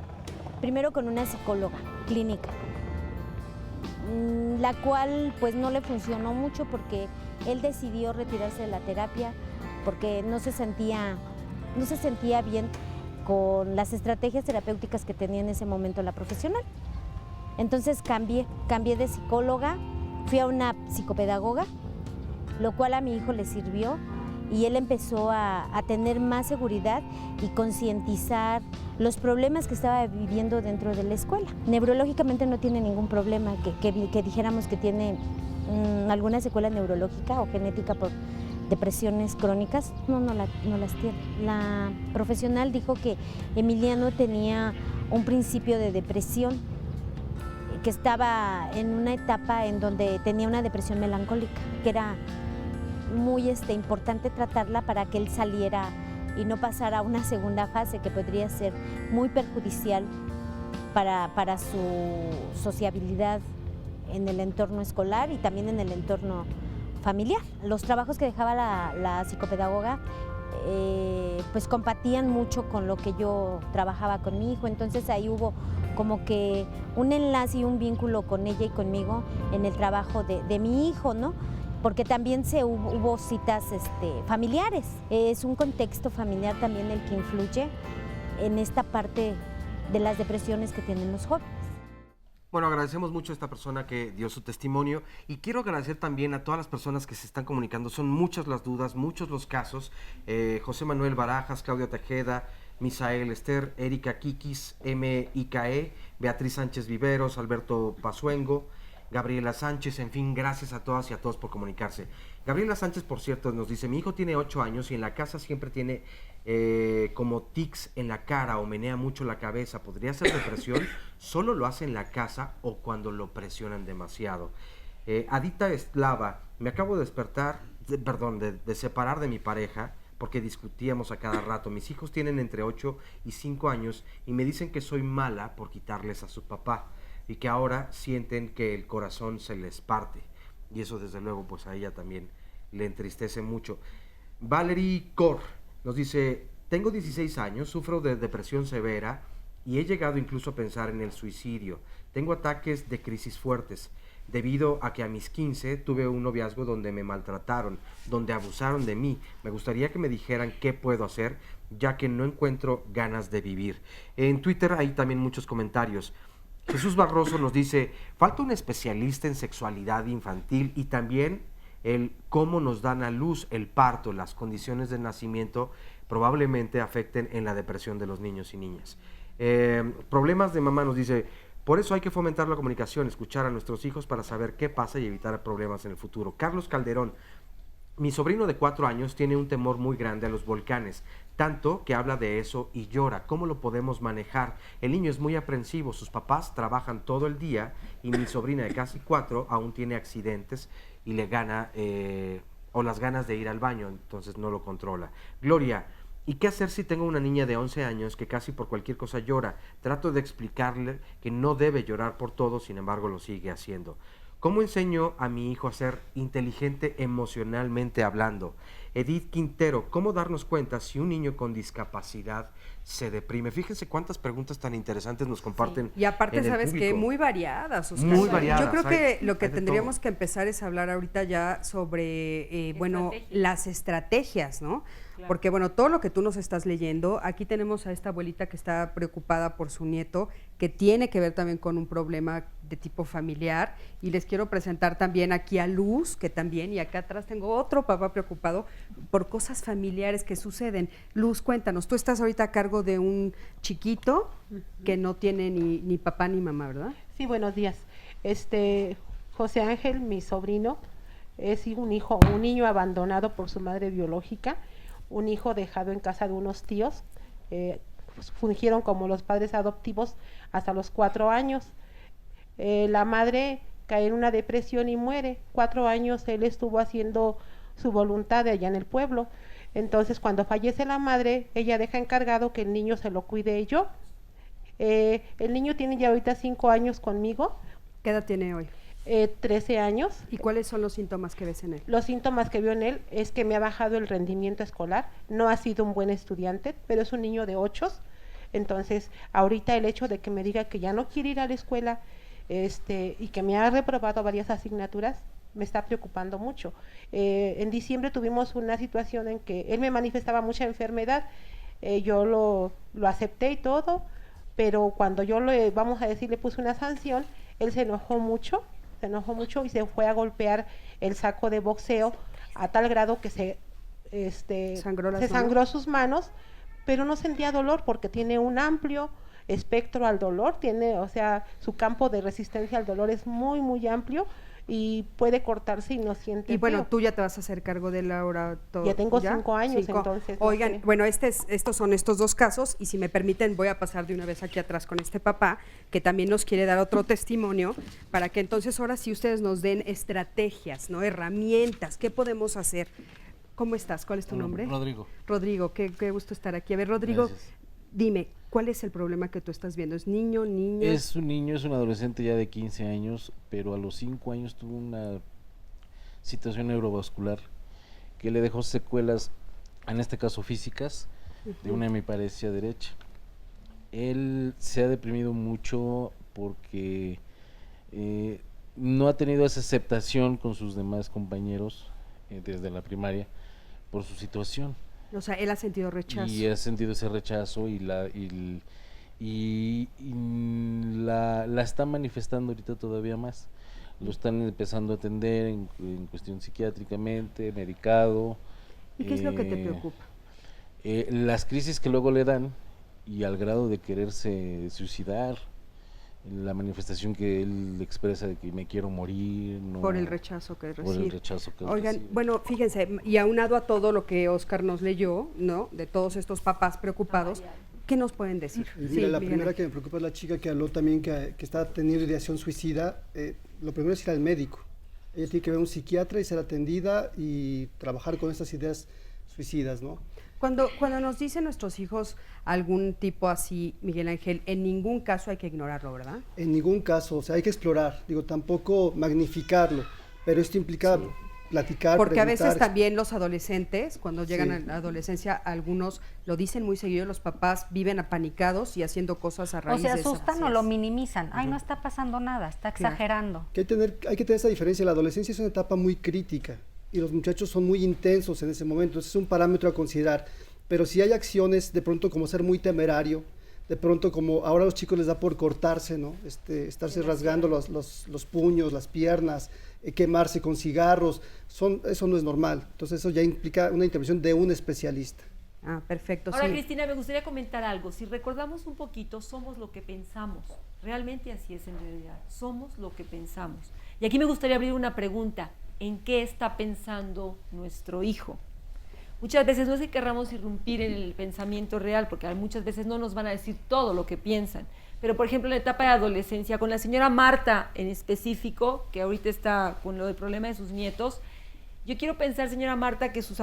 primero con una psicóloga clínica, la cual pues no le funcionó mucho porque él decidió retirarse de la terapia porque no se sentía bien con las estrategias terapéuticas que tenía en ese momento la profesional. Entonces cambié de psicóloga, fui a una psicopedagoga, lo cual a mi hijo le sirvió y él empezó a tener más seguridad y concientizar los problemas que estaba viviendo dentro de la escuela. Neurológicamente no tiene ningún problema, que dijéramos que tiene alguna secuela neurológica o genética por depresiones crónicas, no las tiene. La profesional dijo que Emiliano tenía un principio de depresión, que estaba en una etapa en donde tenía una depresión melancólica, que era muy importante tratarla para que él saliera y no pasara a una segunda fase que podría ser muy perjudicial para su sociabilidad en el entorno escolar y también en el entorno familiar. Los trabajos que dejaba la psicopedagoga pues compatían mucho con lo que yo trabajaba con mi hijo, entonces ahí hubo como que un enlace y un vínculo con ella y conmigo en el trabajo de mi hijo, ¿no? Porque también hubo citas familiares. Es un contexto familiar también el que influye en esta parte de las depresiones que tienen los jóvenes. Bueno, agradecemos mucho a esta persona que dio su testimonio y quiero agradecer también a todas las personas que se están comunicando. Son muchas las dudas, muchos los casos. José Manuel Barajas, Claudia Tejeda, Misael Esther, Erika Kikis, MIKE, Beatriz Sánchez Viveros, Alberto Pazuengo, Gabriela Sánchez, en fin, gracias a todas y a todos por comunicarse. Gabriela Sánchez, por cierto, nos dice, mi hijo tiene 8 años y en la casa siempre tiene como tics en la cara o menea mucho la cabeza. ¿Podría ser depresión? ¿Solo lo hace en la casa o cuando lo presionan demasiado? Adita Eslava, me acabo de despertar, de separar de mi pareja porque discutíamos a cada rato. Mis hijos tienen entre 8 y 5 años y me dicen que soy mala por quitarles a su papá y que ahora sienten que el corazón se les parte. Y eso desde luego pues a ella también le entristece mucho. Valerie Cor nos dice, tengo 16 años, sufro de depresión severa y he llegado incluso a pensar en el suicidio. Tengo ataques de crisis fuertes, debido a que a mis 15 tuve un noviazgo donde me maltrataron, donde abusaron de mí. Me gustaría que me dijeran qué puedo hacer, ya que no encuentro ganas de vivir. En Twitter hay también muchos comentarios. Jesús Barroso nos dice, falta un especialista en sexualidad infantil y también el cómo nos dan a luz, el parto, las condiciones de nacimiento probablemente afecten en la depresión de los niños y niñas. Problemas de mamá nos dice, por eso hay que fomentar la comunicación, escuchar a nuestros hijos para saber qué pasa y evitar problemas en el futuro. Carlos Calderón, mi sobrino de 4 años tiene un temor muy grande a los volcanes, tanto que habla de eso y llora. ¿Cómo lo podemos manejar? El niño es muy aprensivo, sus papás trabajan todo el día y mi sobrina de casi 4 aún tiene accidentes y le gana o las ganas de ir al baño, entonces no lo controla. Gloria, ¿y qué hacer si tengo una niña de 11 años que casi por cualquier cosa llora? Trato de explicarle que no debe llorar por todo, sin embargo lo sigue haciendo. ¿Cómo enseño a mi hijo a ser inteligente emocionalmente hablando? Edith Quintero, ¿cómo darnos cuenta si un niño con discapacidad se deprime? Fíjense cuántas preguntas tan interesantes nos comparten. Y aparte, ¿sabes qué? Muy variadas. O sea, muy variadas. Yo creo que lo que tendríamos que empezar es hablar ahorita ya sobre, bueno, las estrategias, ¿no? Claro. Porque, bueno, todo lo que tú nos estás leyendo, aquí tenemos a esta abuelita que está preocupada por su nieto, que tiene que ver también con un problema de tipo familiar, y les quiero presentar también aquí a Luz, que también, y acá atrás tengo otro papá preocupado por cosas familiares que suceden. Luz, cuéntanos, tú estás ahorita a cargo de un chiquito que no tiene ni papá ni mamá, ¿verdad? Sí, buenos días. José Ángel, mi sobrino, es un niño abandonado por su madre biológica, un hijo dejado en casa de unos tíos, fungieron como los padres adoptivos hasta los 4 años. La madre cae en una depresión y muere. 4 años él estuvo haciendo su voluntad allá en el pueblo. Entonces, cuando fallece la madre, ella deja encargado que el niño se lo cuide yo. El niño tiene ya ahorita 5 años conmigo. ¿Qué edad tiene hoy? 13 años. ¿Y cuáles son los síntomas que ves en él? Los síntomas que veo en él es que me ha bajado el rendimiento escolar. No ha sido un buen estudiante, pero es un niño de 8. Entonces, ahorita el hecho de que me diga que ya no quiere ir a la escuela, y que me ha reprobado varias asignaturas, me está preocupando mucho. En diciembre tuvimos una situación en que él me manifestaba mucha enfermedad, yo lo acepté y todo, pero cuando yo le puse una sanción, él se enojó mucho y se fue a golpear el saco de boxeo a tal grado que se sangró sus manos, pero no sentía dolor porque tiene un amplio espectro al dolor, su campo de resistencia al dolor es muy, muy amplio y puede cortarse y no siente. Y bueno, feo. tú ya te vas a hacer cargo de Laura. Ya tengo 5 años, entonces. Oigan, no sé. bueno, estos son estos 2 casos, y si me permiten voy a pasar de una vez aquí atrás con este papá, que también nos quiere dar otro testimonio, para que entonces ahora sí ustedes nos den estrategias, ¿no? Herramientas, ¿qué podemos hacer? ¿Cómo estás? ¿Cuál es tu nombre? Rodrigo. Rodrigo, qué gusto estar aquí. A ver, Rodrigo, Gracias. Dime, ¿cuál es el problema que tú estás viendo? ¿Es niño, niña? Es un niño, es un adolescente ya de 15 años, pero a los 5 años tuvo una situación neurovascular que le dejó secuelas, en este caso físicas, de una hemiparesia derecha. Él se ha deprimido mucho porque no ha tenido esa aceptación con sus demás compañeros desde la primaria por su situación. O sea, él ha sentido rechazo. Y ha sentido ese rechazo y la está manifestando ahorita todavía más. Lo están empezando a atender en cuestión psiquiátricamente, medicado. ¿Y qué es lo que te preocupa? Las crisis que luego le dan y al grado de quererse suicidar, la manifestación que él expresa de que me quiero morir. No, por el rechazo que recibe. Por el rechazo que Oigan, recibe. bueno, fíjense, y aunado a todo lo que Oscar nos leyó, ¿no? De todos estos papás preocupados, ¿qué nos pueden decir? Mira, la primera que me preocupa es la chica que habló también que está teniendo ideación suicida. Lo primero es ir al médico. Ella tiene que ver a un psiquiatra y ser atendida y trabajar con estas ideas suicidas, ¿no? Cuando nos dicen nuestros hijos algún tipo así, Miguel Ángel, en ningún caso hay que ignorarlo, ¿verdad? En ningún caso, o sea, hay que explorar, tampoco magnificarlo, pero esto implica platicar, porque preguntar. a veces también los adolescentes, cuando llegan a la adolescencia, algunos lo dicen muy seguido, los papás viven apanicados y haciendo cosas a raíz de O se eso. asustan o lo minimizan. Ay, no está pasando nada, está exagerando. Hay que tener esa diferencia. La adolescencia es una etapa muy crítica y los muchachos son muy intensos en ese momento, entonces es un parámetro a considerar. Pero si hay acciones, de pronto como ser muy temerario, de pronto como ahora a los chicos les da por cortarse, ¿no? Estarse rasgando los puños, las piernas, quemarse con cigarros, eso no es normal. Entonces eso ya implica una intervención de un especialista. Ah, perfecto. Ahora, Cristina, me gustaría comentar algo. Si recordamos un poquito, somos lo que pensamos. Realmente así es en realidad. Somos lo que pensamos. Y aquí me gustaría abrir una pregunta. ¿En qué está pensando nuestro hijo? Muchas veces no es que querramos irrumpir en el pensamiento real, porque muchas veces no nos van a decir todo lo que piensan. Pero, por ejemplo, en la etapa de adolescencia, con la señora Marta en específico, que ahorita está con lo del problema de sus nietos, yo quiero pensar, señora Marta, que sus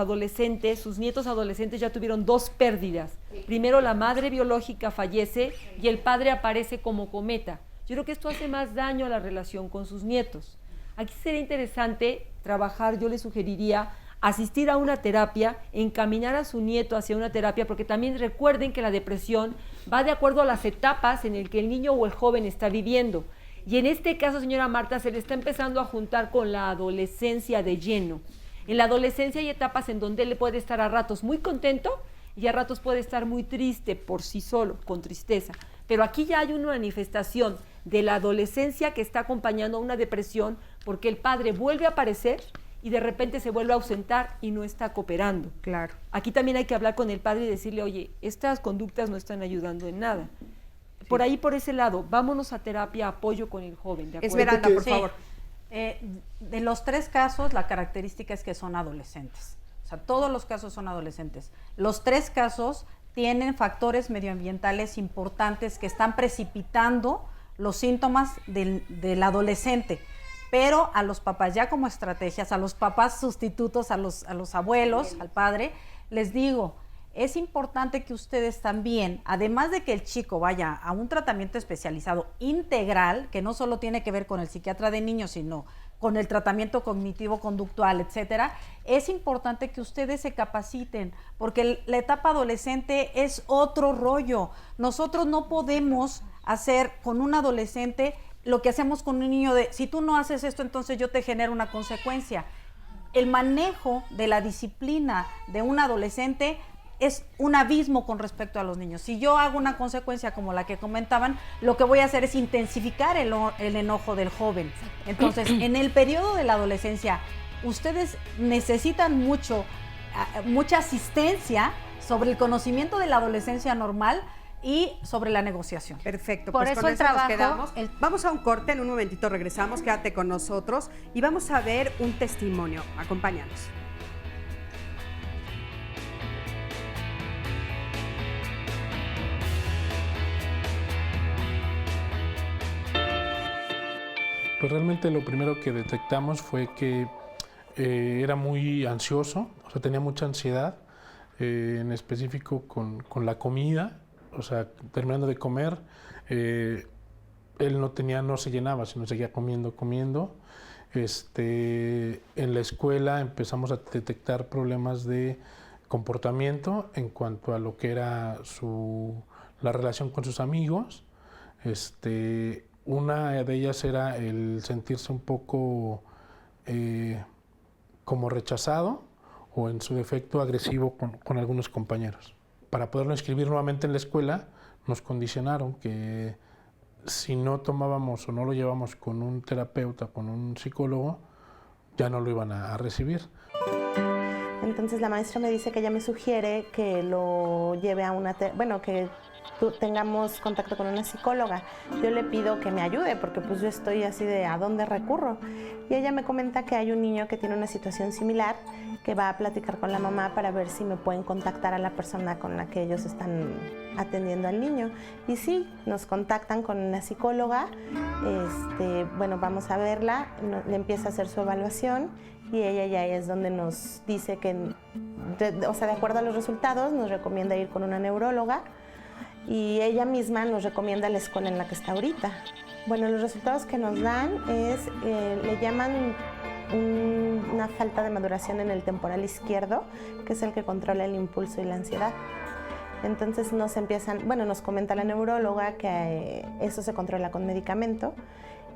nietos adolescentes ya tuvieron 2 pérdidas. Primero, la madre biológica fallece y el padre aparece como cometa. Yo creo que esto hace más daño a la relación con sus nietos. Aquí sería interesante trabajar, yo le sugeriría asistir a una terapia, encaminar a su nieto hacia una terapia, porque también recuerden que la depresión va de acuerdo a las etapas en el que el niño o el joven está viviendo. Y en este caso, señora Marta, se le está empezando a juntar con la adolescencia de lleno. En la adolescencia hay etapas en donde él puede estar a ratos muy contento y a ratos puede estar muy triste por sí solo, con tristeza. Pero aquí ya hay una manifestación de la adolescencia que está acompañando a una depresión porque el padre vuelve a aparecer y de repente se vuelve a ausentar y no está cooperando. Claro. Aquí también hay que hablar con el padre y decirle, oye, estas conductas no están ayudando en nada. Por ahí, por ese lado, vámonos a terapia, apoyo con el joven. ¿De acuerdo? Esmeralda, por favor. De los 3 casos, la característica es que son adolescentes. O sea, todos los casos son adolescentes. Los 3 casos tienen factores medioambientales importantes que están precipitando los síntomas del adolescente. Pero a los papás, ya como estrategias, a los papás sustitutos, a los abuelos, al padre, les digo, es importante que ustedes también, además de que el chico vaya a un tratamiento especializado integral, que no solo tiene que ver con el psiquiatra de niños, sino con el tratamiento cognitivo-conductual, etcétera, es importante que ustedes se capaciten, porque la etapa adolescente es otro rollo. Nosotros no podemos hacer con un adolescente lo que hacemos con un niño de, si tú no haces esto, entonces yo te genero una consecuencia. El manejo de la disciplina de un adolescente es un abismo con respecto a los niños. Si yo hago una consecuencia como la que comentaban, lo que voy a hacer es intensificar el enojo del joven. Entonces, en el periodo de la adolescencia, ustedes necesitan mucha asistencia sobre el conocimiento de la adolescencia normal y sobre la negociación. Perfecto, Por pues eso con el eso nos trabajo- quedamos. Vamos a un corte, en un momentito regresamos, quédate con nosotros y vamos a ver un testimonio. Acompáñanos. Pues realmente lo primero que detectamos fue que era muy ansioso, o sea, tenía mucha ansiedad, en específico con la comida, o sea, terminando de comer, él no se llenaba, sino seguía comiendo. En la escuela empezamos a detectar problemas de comportamiento en cuanto a lo que era la relación con sus amigos. Una de ellas era el sentirse un poco como rechazado o en su defecto agresivo con algunos compañeros. Para poderlo inscribir nuevamente en la escuela nos condicionaron que si no tomábamos o no lo llevamos con un terapeuta, con un psicólogo, ya no lo iban a recibir. Entonces la maestra me dice que ella me sugiere que lo lleve a que tengamos contacto con una psicóloga. Yo le pido que me ayude porque pues yo estoy así de ¿a dónde recurro? Y ella me comenta que hay un niño que tiene una situación similar, que va a platicar con la mamá para ver si me pueden contactar a la persona con la que ellos están atendiendo al niño. Y sí, nos contactan con una psicóloga, vamos a verla, le empieza a hacer su evaluación y ella ya es donde nos dice que, de acuerdo a los resultados, nos recomienda ir con una neuróloga y ella misma nos recomienda la escuela en la que está ahorita. Bueno, los resultados que nos dan le llaman una falta de maduración en el temporal izquierdo, que es el que controla el impulso y la ansiedad. Entonces nos comenta la neuróloga que eso se controla con medicamento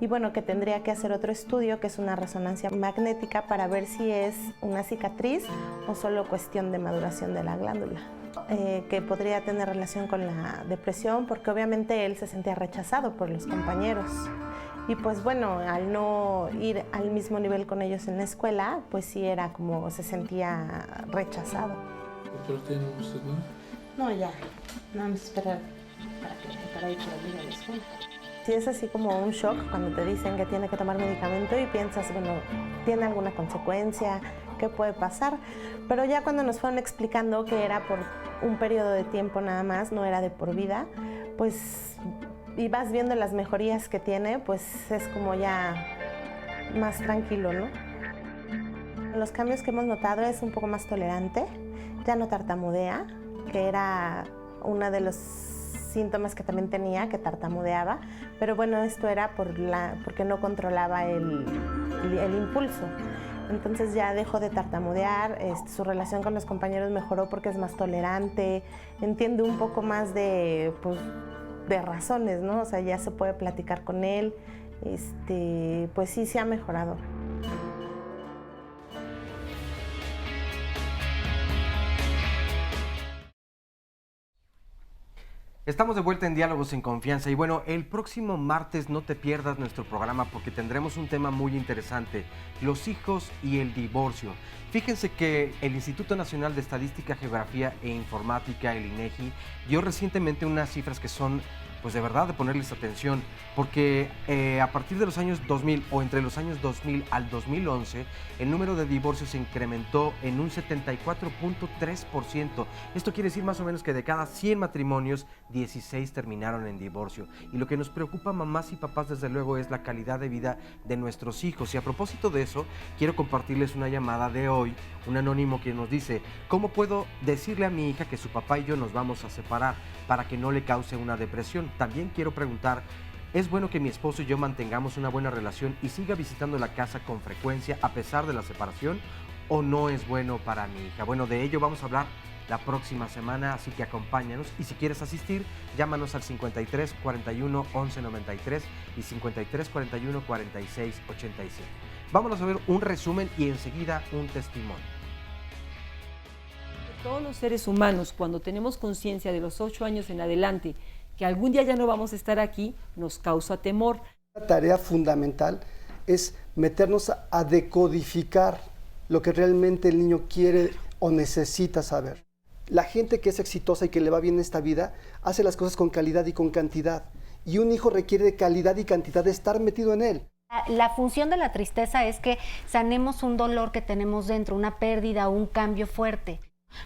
y que tendría que hacer otro estudio, que es una resonancia magnética, para ver si es una cicatriz o solo cuestión de maduración de la glándula. Que podría tener relación con la depresión, porque obviamente él se sentía rechazado por los compañeros. Y al no ir al mismo nivel con ellos en la escuela, pues sí era como se sentía rechazado. ¿Pero tiene usted, no? No, ya. Nada más esperar para ir por a la escuela. Sí, es así como un shock cuando te dicen que tiene que tomar medicamento y piensas, ¿tiene alguna consecuencia? ¿Qué puede pasar? Pero ya cuando nos fueron explicando que era por un periodo de tiempo nada más, no era de por vida, pues y vas viendo las mejorías que tiene, pues es como ya más tranquilo, ¿no? Los cambios que hemos notado es un poco más tolerante, ya no tartamudea, que era uno de los síntomas que también tenía, que tartamudeaba, pero esto era porque no controlaba el impulso. Entonces ya dejó de tartamudear, su relación con los compañeros mejoró porque es más tolerante, entiende un poco más de razones, ¿no? O sea, ya se puede platicar con él, pues sí, se ha mejorado. Estamos de vuelta en Diálogos en Confianza y bueno, el próximo martes no te pierdas nuestro programa porque tendremos un tema muy interesante, los hijos y el divorcio. Fíjense que el Instituto Nacional de Estadística, Geografía e Informática, el INEGI, dio recientemente unas cifras que son pues de verdad de ponerles atención, porque a partir de los años 2000 o entre los años 2000 al 2011, el número de divorcios se incrementó en un 74.3%. Esto quiere decir más o menos que de cada 100 matrimonios, 16 terminaron en divorcio. Y lo que nos preocupa, mamás y papás, desde luego, es la calidad de vida de nuestros hijos. Y a propósito de eso, quiero compartirles una llamada de hoy, un anónimo que nos dice: ¿cómo puedo decirle a mi hija que su papá y yo nos vamos a separar para que no le cause una depresión? También quiero preguntar, ¿es bueno que mi esposo y yo mantengamos una buena relación y siga visitando la casa con frecuencia a pesar de la separación, o no es bueno para mi hija? Bueno, de ello vamos a hablar la próxima semana, así que acompáñanos, y si quieres asistir, llámanos al 53 41 11 93 y 53 41 46 87. Vámonos a ver un resumen y enseguida un testimonio. Todos los seres humanos, cuando tenemos conciencia de los 8 años en adelante, que algún día ya no vamos a estar aquí, nos causa temor. La tarea fundamental es meternos a decodificar lo que realmente el niño quiere o necesita saber. La gente que es exitosa y que le va bien en esta vida hace las cosas con calidad y con cantidad. Y un hijo requiere de calidad y cantidad de estar metido en él. La función de la tristeza es que sanemos un dolor que tenemos dentro, una pérdida o un cambio fuerte.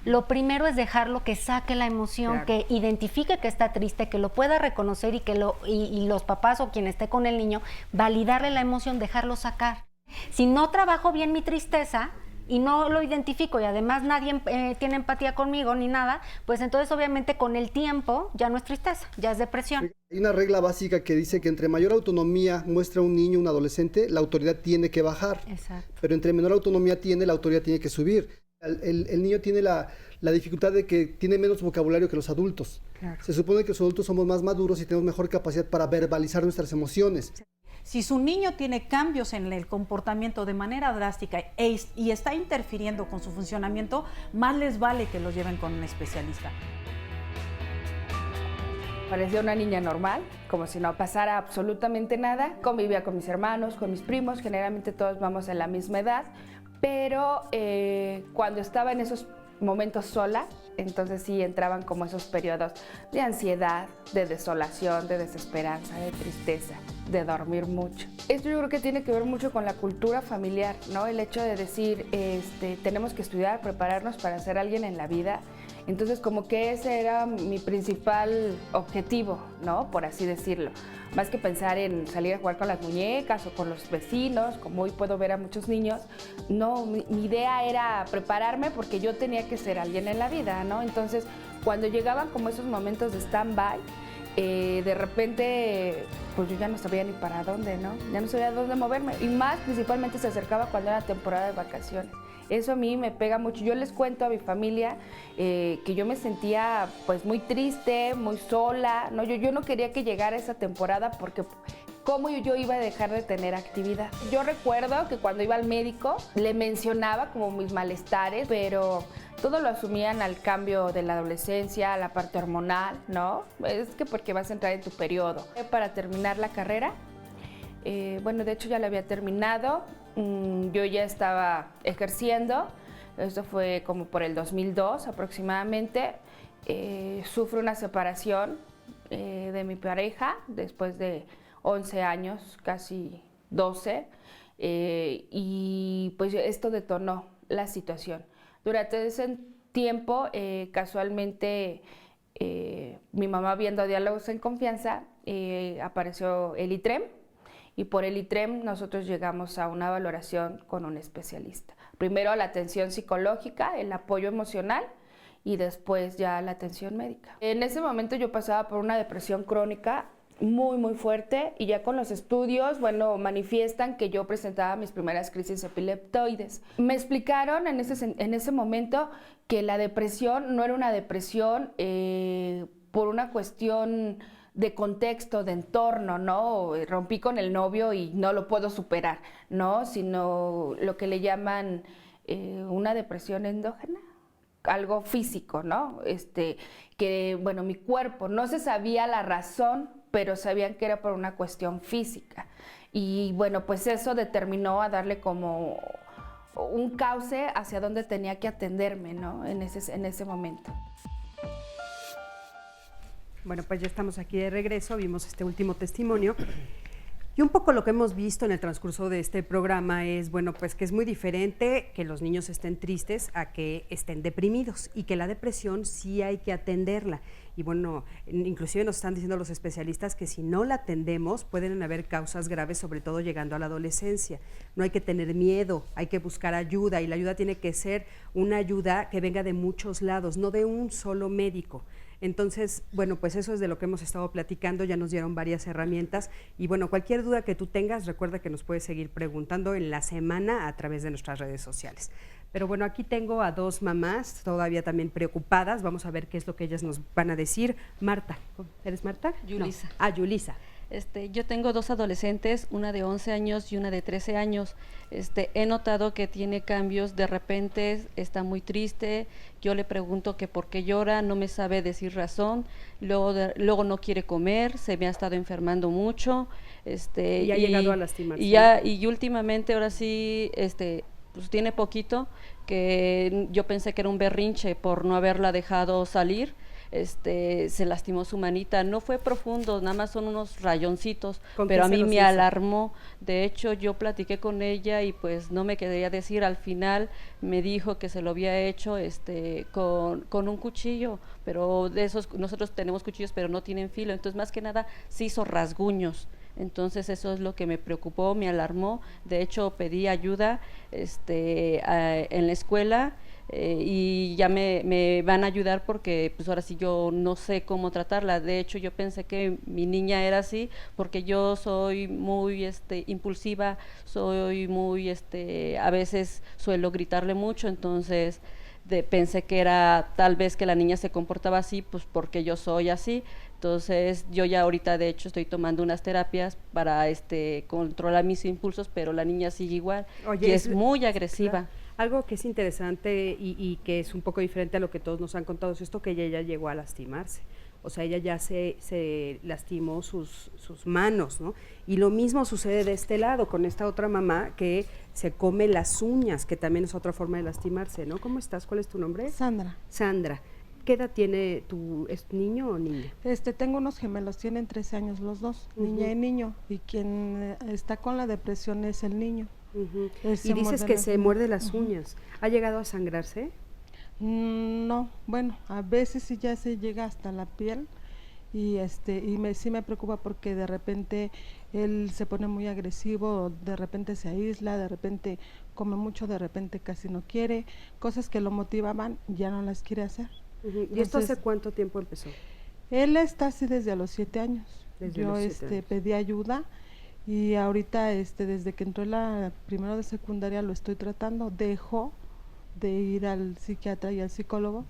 Lo primero es dejarlo que saque la emoción, claro, que identifique que está triste, que lo pueda reconocer y que y los papás o quien esté con el niño, validarle la emoción, dejarlo sacar. Si no trabajo bien mi tristeza y no lo identifico y además nadie tiene empatía conmigo ni nada, pues entonces obviamente con el tiempo ya no es tristeza, ya es depresión. Hay una regla básica que dice que entre mayor autonomía muestra un niño, un adolescente, la autoridad tiene que bajar. Exacto. Pero entre menor autonomía tiene, la autoridad tiene que subir. El niño tiene la dificultad de que tiene menos vocabulario que los adultos. Claro. Se supone que los adultos somos más maduros y tenemos mejor capacidad para verbalizar nuestras emociones. Si su niño tiene cambios en el comportamiento de manera drástica y está interfiriendo con su funcionamiento, más les vale que los lleven con un especialista. Parecía una niña normal, como si no pasara absolutamente nada. Convivía con mis hermanos, con mis primos, generalmente todos vamos en la misma edad, pero cuando estaba en esos momentos sola, entonces sí entraban como esos periodos de ansiedad, de desolación, de desesperanza, de tristeza, de dormir mucho. Esto yo creo que tiene que ver mucho con la cultura familiar, ¿no? El hecho de decir, tenemos que estudiar, prepararnos para ser alguien en la vida. Entonces como que ese era mi principal objetivo, ¿no? Por así decirlo. Más que pensar en salir a jugar con las muñecas o con los vecinos, como hoy puedo ver a muchos niños, no, mi idea era prepararme porque yo tenía que ser alguien en la vida, ¿no? Entonces, cuando llegaban como esos momentos de stand-by, de repente, pues yo ya no sabía ni para dónde, ¿no? Ya no sabía dónde moverme. Y más, principalmente, se acercaba cuando era temporada de vacaciones. Eso a mí me pega mucho. Yo les cuento a mi familia que yo me sentía pues muy triste, muy sola, ¿no? Yo no quería que llegara esa temporada porque ¿cómo yo iba a dejar de tener actividad? Yo recuerdo que cuando iba al médico le mencionaba como mis malestares, pero todo lo asumían al cambio de la adolescencia, a la parte hormonal, ¿no? Es que porque vas a entrar en tu periodo. Para terminar la carrera, bueno, de hecho ya la había terminado. Yo ya estaba ejerciendo, esto fue como por el 2002 aproximadamente. Sufro una separación de mi pareja después de 11 años, casi 12, y pues esto detonó la situación. Durante ese tiempo, casualmente, mi mamá viendo Diálogos en Confianza, apareció el ITREM, y por el ITREM nosotros llegamos a una valoración con un especialista. Primero la atención psicológica, el apoyo emocional y después ya la atención médica. En ese momento yo pasaba por una depresión crónica muy fuerte y ya con los estudios, bueno, manifiestan que yo presentaba mis primeras crisis epileptoides. Me explicaron en ese momento que la depresión no era una depresión por una cuestión de contexto, de entorno, ¿no? Rompí con el novio y no lo puedo superar, ¿no? Sino lo que le llaman una depresión endógena, algo físico, ¿no? Que, bueno, mi cuerpo, no se sabía la razón, pero sabían que era por una cuestión física. Y bueno, pues eso determinó a darle como un cauce hacia donde tenía que atenderme, ¿no? En ese momento. Bueno, pues ya estamos aquí de regreso, vimos este último testimonio. Y un poco lo que hemos visto en el transcurso de este programa es, bueno, pues que es muy diferente que los niños estén tristes a que estén deprimidos y que la depresión sí hay que atenderla. Y bueno, inclusive nos están diciendo los especialistas que si no la atendemos pueden haber causas graves, sobre todo llegando a la adolescencia. No hay que tener miedo, hay que buscar ayuda y la ayuda tiene que ser una ayuda que venga de muchos lados, no de un solo médico. Entonces, bueno, pues eso es de lo que hemos estado platicando, ya nos dieron varias herramientas y bueno, cualquier duda que tú tengas, recuerda que nos puedes seguir preguntando en la semana a través de nuestras redes sociales. Pero bueno, aquí tengo a dos mamás todavía también preocupadas, vamos a ver qué es lo que ellas nos van a decir. Marta, ¿eres Marta? Yulisa. No. Ah, Yulisa. Yo tengo dos adolescentes, una de 11 años y una de 13 años. He notado que tiene cambios, de repente está muy triste, yo le pregunto que por qué llora, no me sabe decir razón, luego no quiere comer, se me ha estado enfermando mucho. Y ha llegado a lastimarse. Y últimamente, ahora sí, pues tiene poquito, que yo pensé que era un berrinche por no haberla dejado salir. Se lastimó su manita, no fue profundo, nada más son unos rayoncitos, pero a mí me alarmó. De hecho, yo platiqué con ella y pues no me quería decir, al final me dijo que se lo había hecho con un cuchillo, pero de esos, nosotros tenemos cuchillos pero no tienen filo, entonces más que nada se hizo rasguños. Entonces eso es lo que me preocupó, me alarmó. De hecho pedí ayuda en la escuela. Y ya me van a ayudar porque pues ahora sí yo no sé cómo tratarla. De hecho yo pensé que mi niña era así porque yo soy muy impulsiva, soy muy a veces suelo gritarle mucho, entonces pensé que era tal vez que la niña se comportaba así pues porque yo soy así. Entonces yo ya ahorita de hecho estoy tomando unas terapias para controlar mis impulsos, pero la niña sigue igual. Oye, y es muy agresiva. Claro. Algo que es interesante y que es un poco diferente a lo que todos nos han contado es esto, que ella ya llegó a lastimarse. O sea, ella ya se lastimó sus manos, ¿no? Y lo mismo sucede de este lado, con esta otra mamá que se come las uñas, que también es otra forma de lastimarse, ¿no? ¿Cómo estás? ¿Cuál es tu nombre? Sandra. Sandra. ¿Qué edad tiene tu niño o niña? Tengo unos gemelos, tienen 13 años los dos, niña y niño, y quien está con la depresión es el niño. Y dices que se muerde las uñas. ¿Ha llegado a sangrarse? No, bueno, a veces sí ya se llega hasta la piel y sí me preocupa porque de repente él se pone muy agresivo, de repente se aísla, de repente come mucho, de repente casi no quiere, cosas que lo motivaban ya no las quiere hacer. Entonces, ¿y esto hace cuánto tiempo empezó? Él está así desde los 7 años. Desde yo los 7 años. Pedí ayuda. Y ahorita, desde que entró la primero de secundaria lo estoy tratando, dejó de ir al psiquiatra y al psicólogo,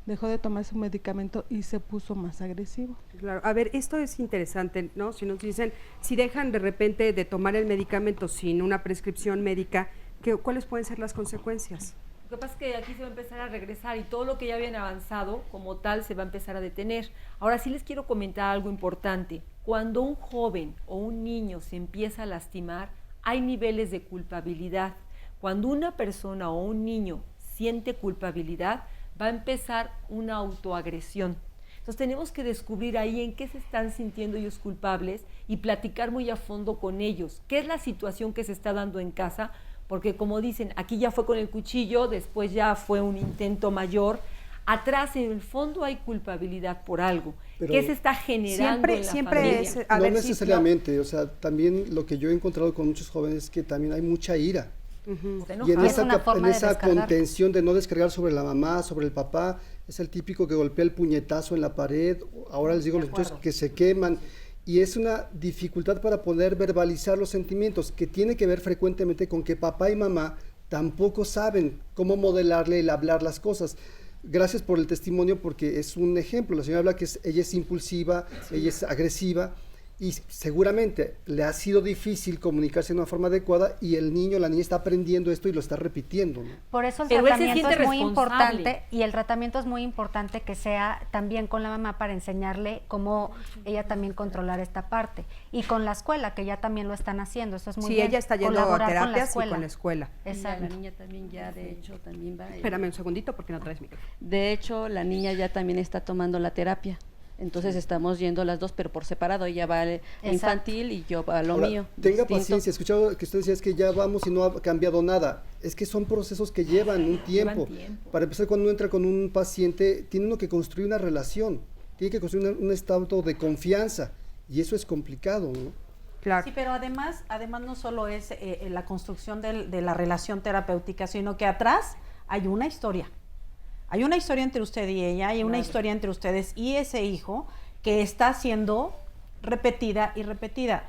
dejó de tomar su medicamento y se puso más agresivo. Claro, a ver, esto es interesante, ¿no? Si nos dicen, si dejan de repente de tomar el medicamento sin una prescripción médica, ¿cuáles pueden ser las consecuencias? Lo que pasa es que aquí se va a empezar a regresar y todo lo que ya habían avanzado como tal se va a empezar a detener. Ahora sí les quiero comentar algo importante. Cuando un joven o un niño se empieza a lastimar, hay niveles de culpabilidad. Cuando una persona o un niño siente culpabilidad, va a empezar una autoagresión. Entonces tenemos que descubrir ahí en qué se están sintiendo ellos culpables y platicar muy a fondo con ellos. ¿Qué es la situación que se está dando en casa? Porque como dicen, aquí ya fue con el cuchillo, después ya fue un intento mayor. Atrás, en el fondo, hay culpabilidad por algo. Pero ¿qué se está generando en la familia? No necesariamente, o sea, también lo que yo he encontrado con muchos jóvenes es que también hay mucha ira. Y en esa contención de no descargar sobre la mamá, sobre el papá, es el típico que golpea el puñetazo en la pared, ahora les digo a los muchachos que se queman, y es una dificultad para poder verbalizar los sentimientos, que tiene que ver frecuentemente con que papá y mamá tampoco saben cómo modelarle el hablar las cosas. Gracias por el testimonio porque es un ejemplo. La señora habla que ella es impulsiva, ella es agresiva y seguramente le ha sido difícil comunicarse de una forma adecuada y el niño, la niña está aprendiendo esto y lo está repitiendo, ¿no? Por eso el Pero él se tratamiento siente es muy responsable. importante y el tratamiento es muy importante que sea también con la mamá para enseñarle cómo ella también controlar esta parte y con la escuela que ya también lo están haciendo, eso es muy Sí, bien. ella está yendo a colaborar terapias y con la escuela. Exacto. La niña también ya, de hecho, también va. Espérame un segundito porque no traes micrófono. De hecho, la niña ya también está tomando la terapia. Entonces estamos yendo las dos, pero por separado. Ella va a infantil y yo a lo Ahora, mío. Tenga distinto. paciencia, he escuchado que usted decía es que ya vamos y no ha cambiado nada. Es que son procesos que llevan un tiempo. Para empezar, cuando uno entra con un paciente, tiene uno que construir una relación, tiene que construir un estado de confianza y eso es complicado, ¿no? Claro. Sí, pero además no solo es la construcción de la relación terapéutica, sino que atrás hay una historia. Hay una historia entre usted y ella, hay una historia entre ustedes y ese hijo que está siendo repetida y repetida.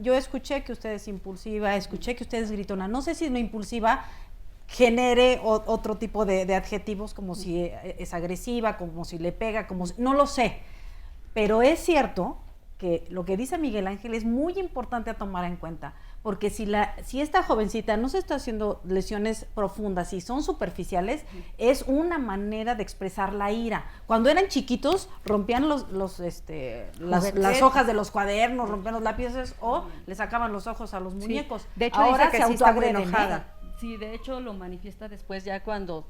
Yo escuché que usted es impulsiva, escuché que usted es gritona. No sé si lo impulsiva genere otro tipo de adjetivos, como si es agresiva, como si le pega, no lo sé. Pero es cierto que lo que dice Miguel Ángel es muy importante a tomar en cuenta, porque si esta jovencita no se está haciendo lesiones profundas y son superficiales, es una manera de expresar la ira. Cuando eran chiquitos, rompían las hojas de los cuadernos, rompían los lápices o le sacaban los ojos a los muñecos. De hecho, ahora dice que se sí está muy autoagreden, enojada. Sí, de hecho lo manifiesta después ya cuando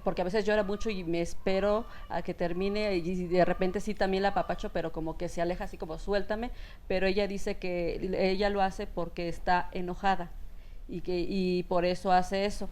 porque a veces llora mucho y me espero a que termine y de repente sí también la apapacho, pero como que se aleja así como suéltame, pero ella dice que ella lo hace porque está enojada y por eso hace eso,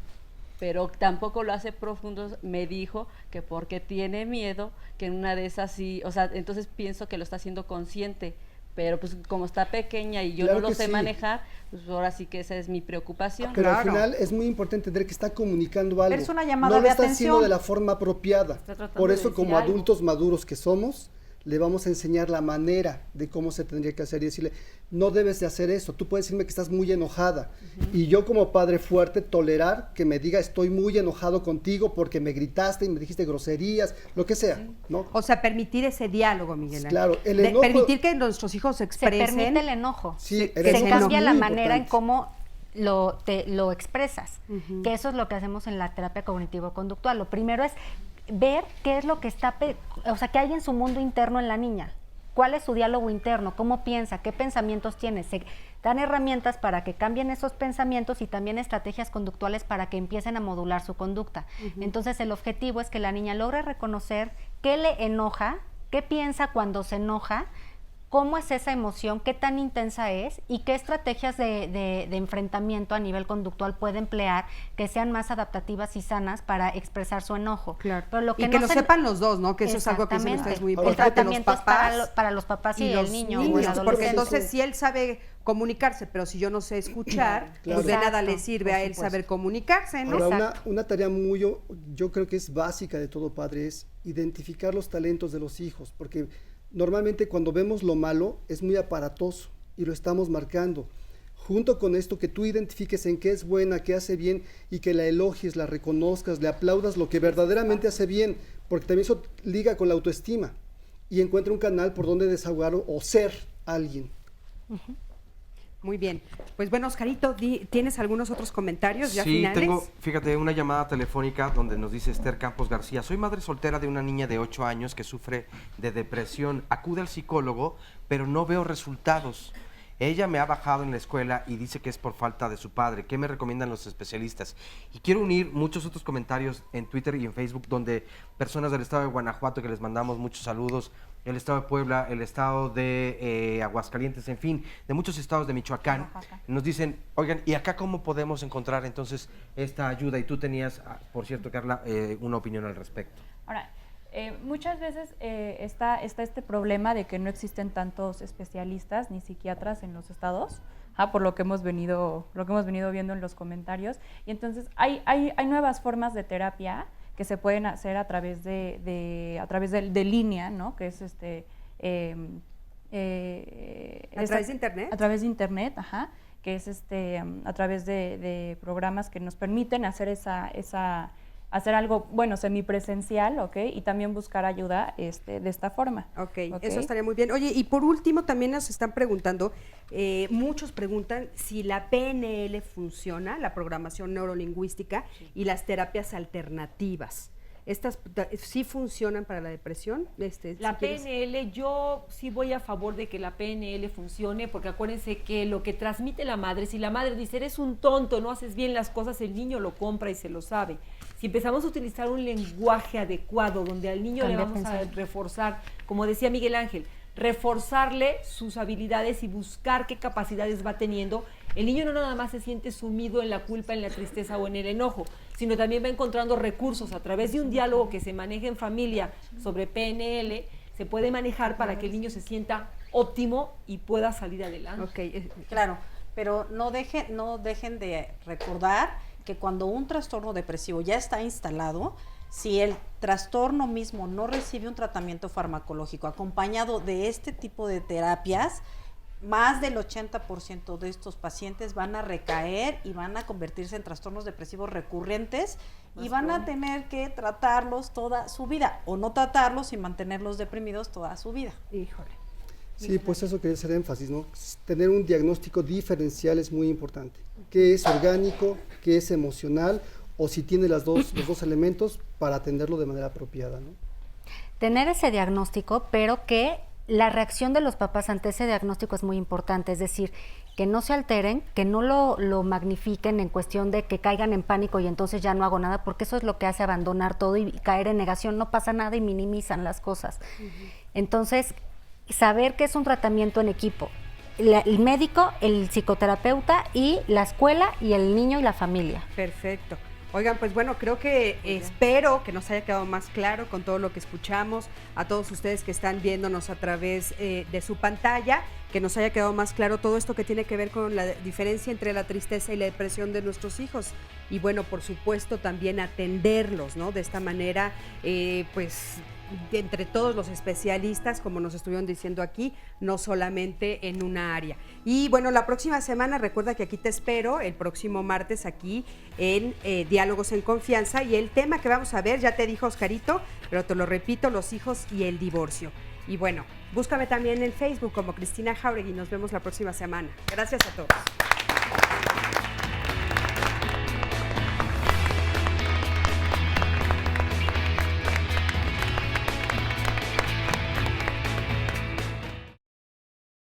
pero tampoco lo hace profundo, me dijo que porque tiene miedo que en una de esas sí, o sea, entonces pienso que lo está haciendo consciente. Pero pues como está pequeña y yo Claro no lo que sé sí. manejar, pues ahora sí que esa es mi preocupación. Pero al final es muy importante entender que está comunicando algo. Es una llamada no lo de está haciendo atención. de la forma apropiada. Está tratando Por de eso, decir como algo. adultos maduros que somos, le vamos a enseñar la manera de cómo se tendría que hacer y decirle, no debes de hacer eso, tú puedes decirme que estás muy enojada. Y yo como padre fuerte, tolerar que me diga, estoy muy enojado contigo porque me gritaste y me dijiste groserías, lo que sea, ¿no? O sea, permitir ese diálogo, Miguel Ángel. Claro, el enojo- permitir que nuestros hijos se expresen. Se permite el enojo. Sí, el se enojo es cambia la muy manera en importante. cómo lo expresas, que eso es lo que hacemos en la terapia cognitivo-conductual. Lo primero es ver qué es lo que o sea, qué hay en su mundo interno en la niña, cuál es su diálogo interno, cómo piensa, qué pensamientos tiene. Se dan herramientas para que cambien esos pensamientos y también estrategias conductuales para que empiecen a modular su conducta. Entonces, el objetivo es que la niña logre reconocer qué le enoja, qué piensa cuando se enoja, cómo es esa emoción, qué tan intensa es y qué estrategias de enfrentamiento a nivel conductual puede emplear que sean más adaptativas y sanas para expresar su enojo. Claro. Pero lo que y que no lo se- sepan los dos, ¿no? Que eso es algo que dicen ustedes muy El importante. los tratamiento es papás para los papás y, el los niño o el niños, adolescente. porque entonces si él sabe comunicarse, pero si yo no sé escuchar, Claro. pues de nada Exacto, le sirve por a él supuesto. saber comunicarse, ¿no? Ahora, una tarea yo creo que es básica de todo padre es identificar los talentos de los hijos, porque normalmente cuando vemos lo malo es muy aparatoso y lo estamos marcando. Junto con esto, que tú identifiques en qué es buena, qué hace bien y que la elogies, la reconozcas, le aplaudas lo que verdaderamente hace bien, porque también eso liga con la autoestima y encuentra un canal por donde desahogar o ser alguien. Muy bien. Pues bueno, Oscarito, ¿tienes algunos otros comentarios ya Sí, finales? tengo, fíjate, una llamada telefónica donde nos dice Esther Campos García: soy madre soltera de una niña de 8 años que sufre de depresión. Acude al psicólogo, pero no veo resultados. Ella me ha bajado en la escuela y dice que es por falta de su padre. ¿Qué me recomiendan los especialistas? Y quiero unir muchos otros comentarios en Twitter y en Facebook donde personas del estado de Guanajuato, que les mandamos muchos saludos, el estado de Puebla, el estado de Aguascalientes, en fin, de muchos estados de Michoacán, nos dicen, oigan, ¿y acá cómo podemos encontrar entonces esta ayuda? Y tú tenías, por cierto, Carla, una opinión al respecto. Ahora, muchas veces está este problema de que no existen tantos especialistas ni psiquiatras en los estados, por lo que hemos venido viendo en los comentarios. Y entonces hay nuevas formas de terapia que se pueden hacer a través de línea, ¿no? Que es ¿A través de internet? A través de internet, que es a través de programas que nos permiten hacer esa hacer algo, bueno, semipresencial, ¿ok? Y también buscar ayuda de esta forma. Ok, eso estaría muy bien. Oye, y por último también nos están preguntando, muchos preguntan si la PNL funciona, la programación neurolingüística, y las terapias alternativas. ¿Estas sí funcionan para la depresión? La PNL, yo sí voy a favor de que la PNL funcione, porque acuérdense que lo que transmite la madre, si la madre dice, eres un tonto, no haces bien las cosas, el niño lo compra y se lo sabe. Si empezamos a utilizar un lenguaje adecuado, donde al niño le vamos a reforzar, como decía Miguel Ángel, reforzarle sus habilidades y buscar qué capacidades va teniendo, el niño no nada más se siente sumido en la culpa, en la tristeza o en el enojo, sino también va encontrando recursos a través de un diálogo que se maneja en familia sobre PNL, se puede manejar para que el niño se sienta óptimo y pueda salir adelante. Okay, claro, pero no dejen de recordar que cuando un trastorno depresivo ya está instalado, si el trastorno mismo no recibe un tratamiento farmacológico acompañado de este tipo de terapias, más del 80% de estos pacientes van a recaer y van a convertirse en trastornos depresivos recurrentes y van a tener que tratarlos toda su vida o no tratarlos y mantenerlos deprimidos toda su vida. Híjole. Sí, pues eso quería hacer énfasis, ¿no? Tener un diagnóstico diferencial es muy importante. ¿Qué es orgánico? ¿Qué es emocional? O si tiene los dos elementos para atenderlo de manera apropiada, ¿no? Tener ese diagnóstico, pero que la reacción de los papás ante ese diagnóstico es muy importante, es decir, que no se alteren, que no lo magnifiquen en cuestión de que caigan en pánico y entonces ya no hago nada, porque eso es lo que hace abandonar todo y caer en negación, no pasa nada y minimizan las cosas. Entonces, saber que es un tratamiento en equipo, el médico, el psicoterapeuta y la escuela y el niño y la familia. Perfecto. Oigan, pues bueno, creo que espero que nos haya quedado más claro con todo lo que escuchamos, a todos ustedes que están viéndonos a través de su pantalla, que nos haya quedado más claro todo esto que tiene que ver con la diferencia entre la tristeza y la depresión de nuestros hijos. Y bueno, por supuesto también atenderlos, ¿no? De esta manera, pues entre todos los especialistas, como nos estuvieron diciendo aquí, no solamente en una área. Y bueno, la próxima semana, recuerda que aquí te espero, el próximo martes aquí en Diálogos en Confianza, y el tema que vamos a ver, ya te dijo Oscarito, pero te lo repito, los hijos y el divorcio. Y bueno, búscame también en Facebook como Cristina Jauregui, nos vemos la próxima semana. Gracias a todos.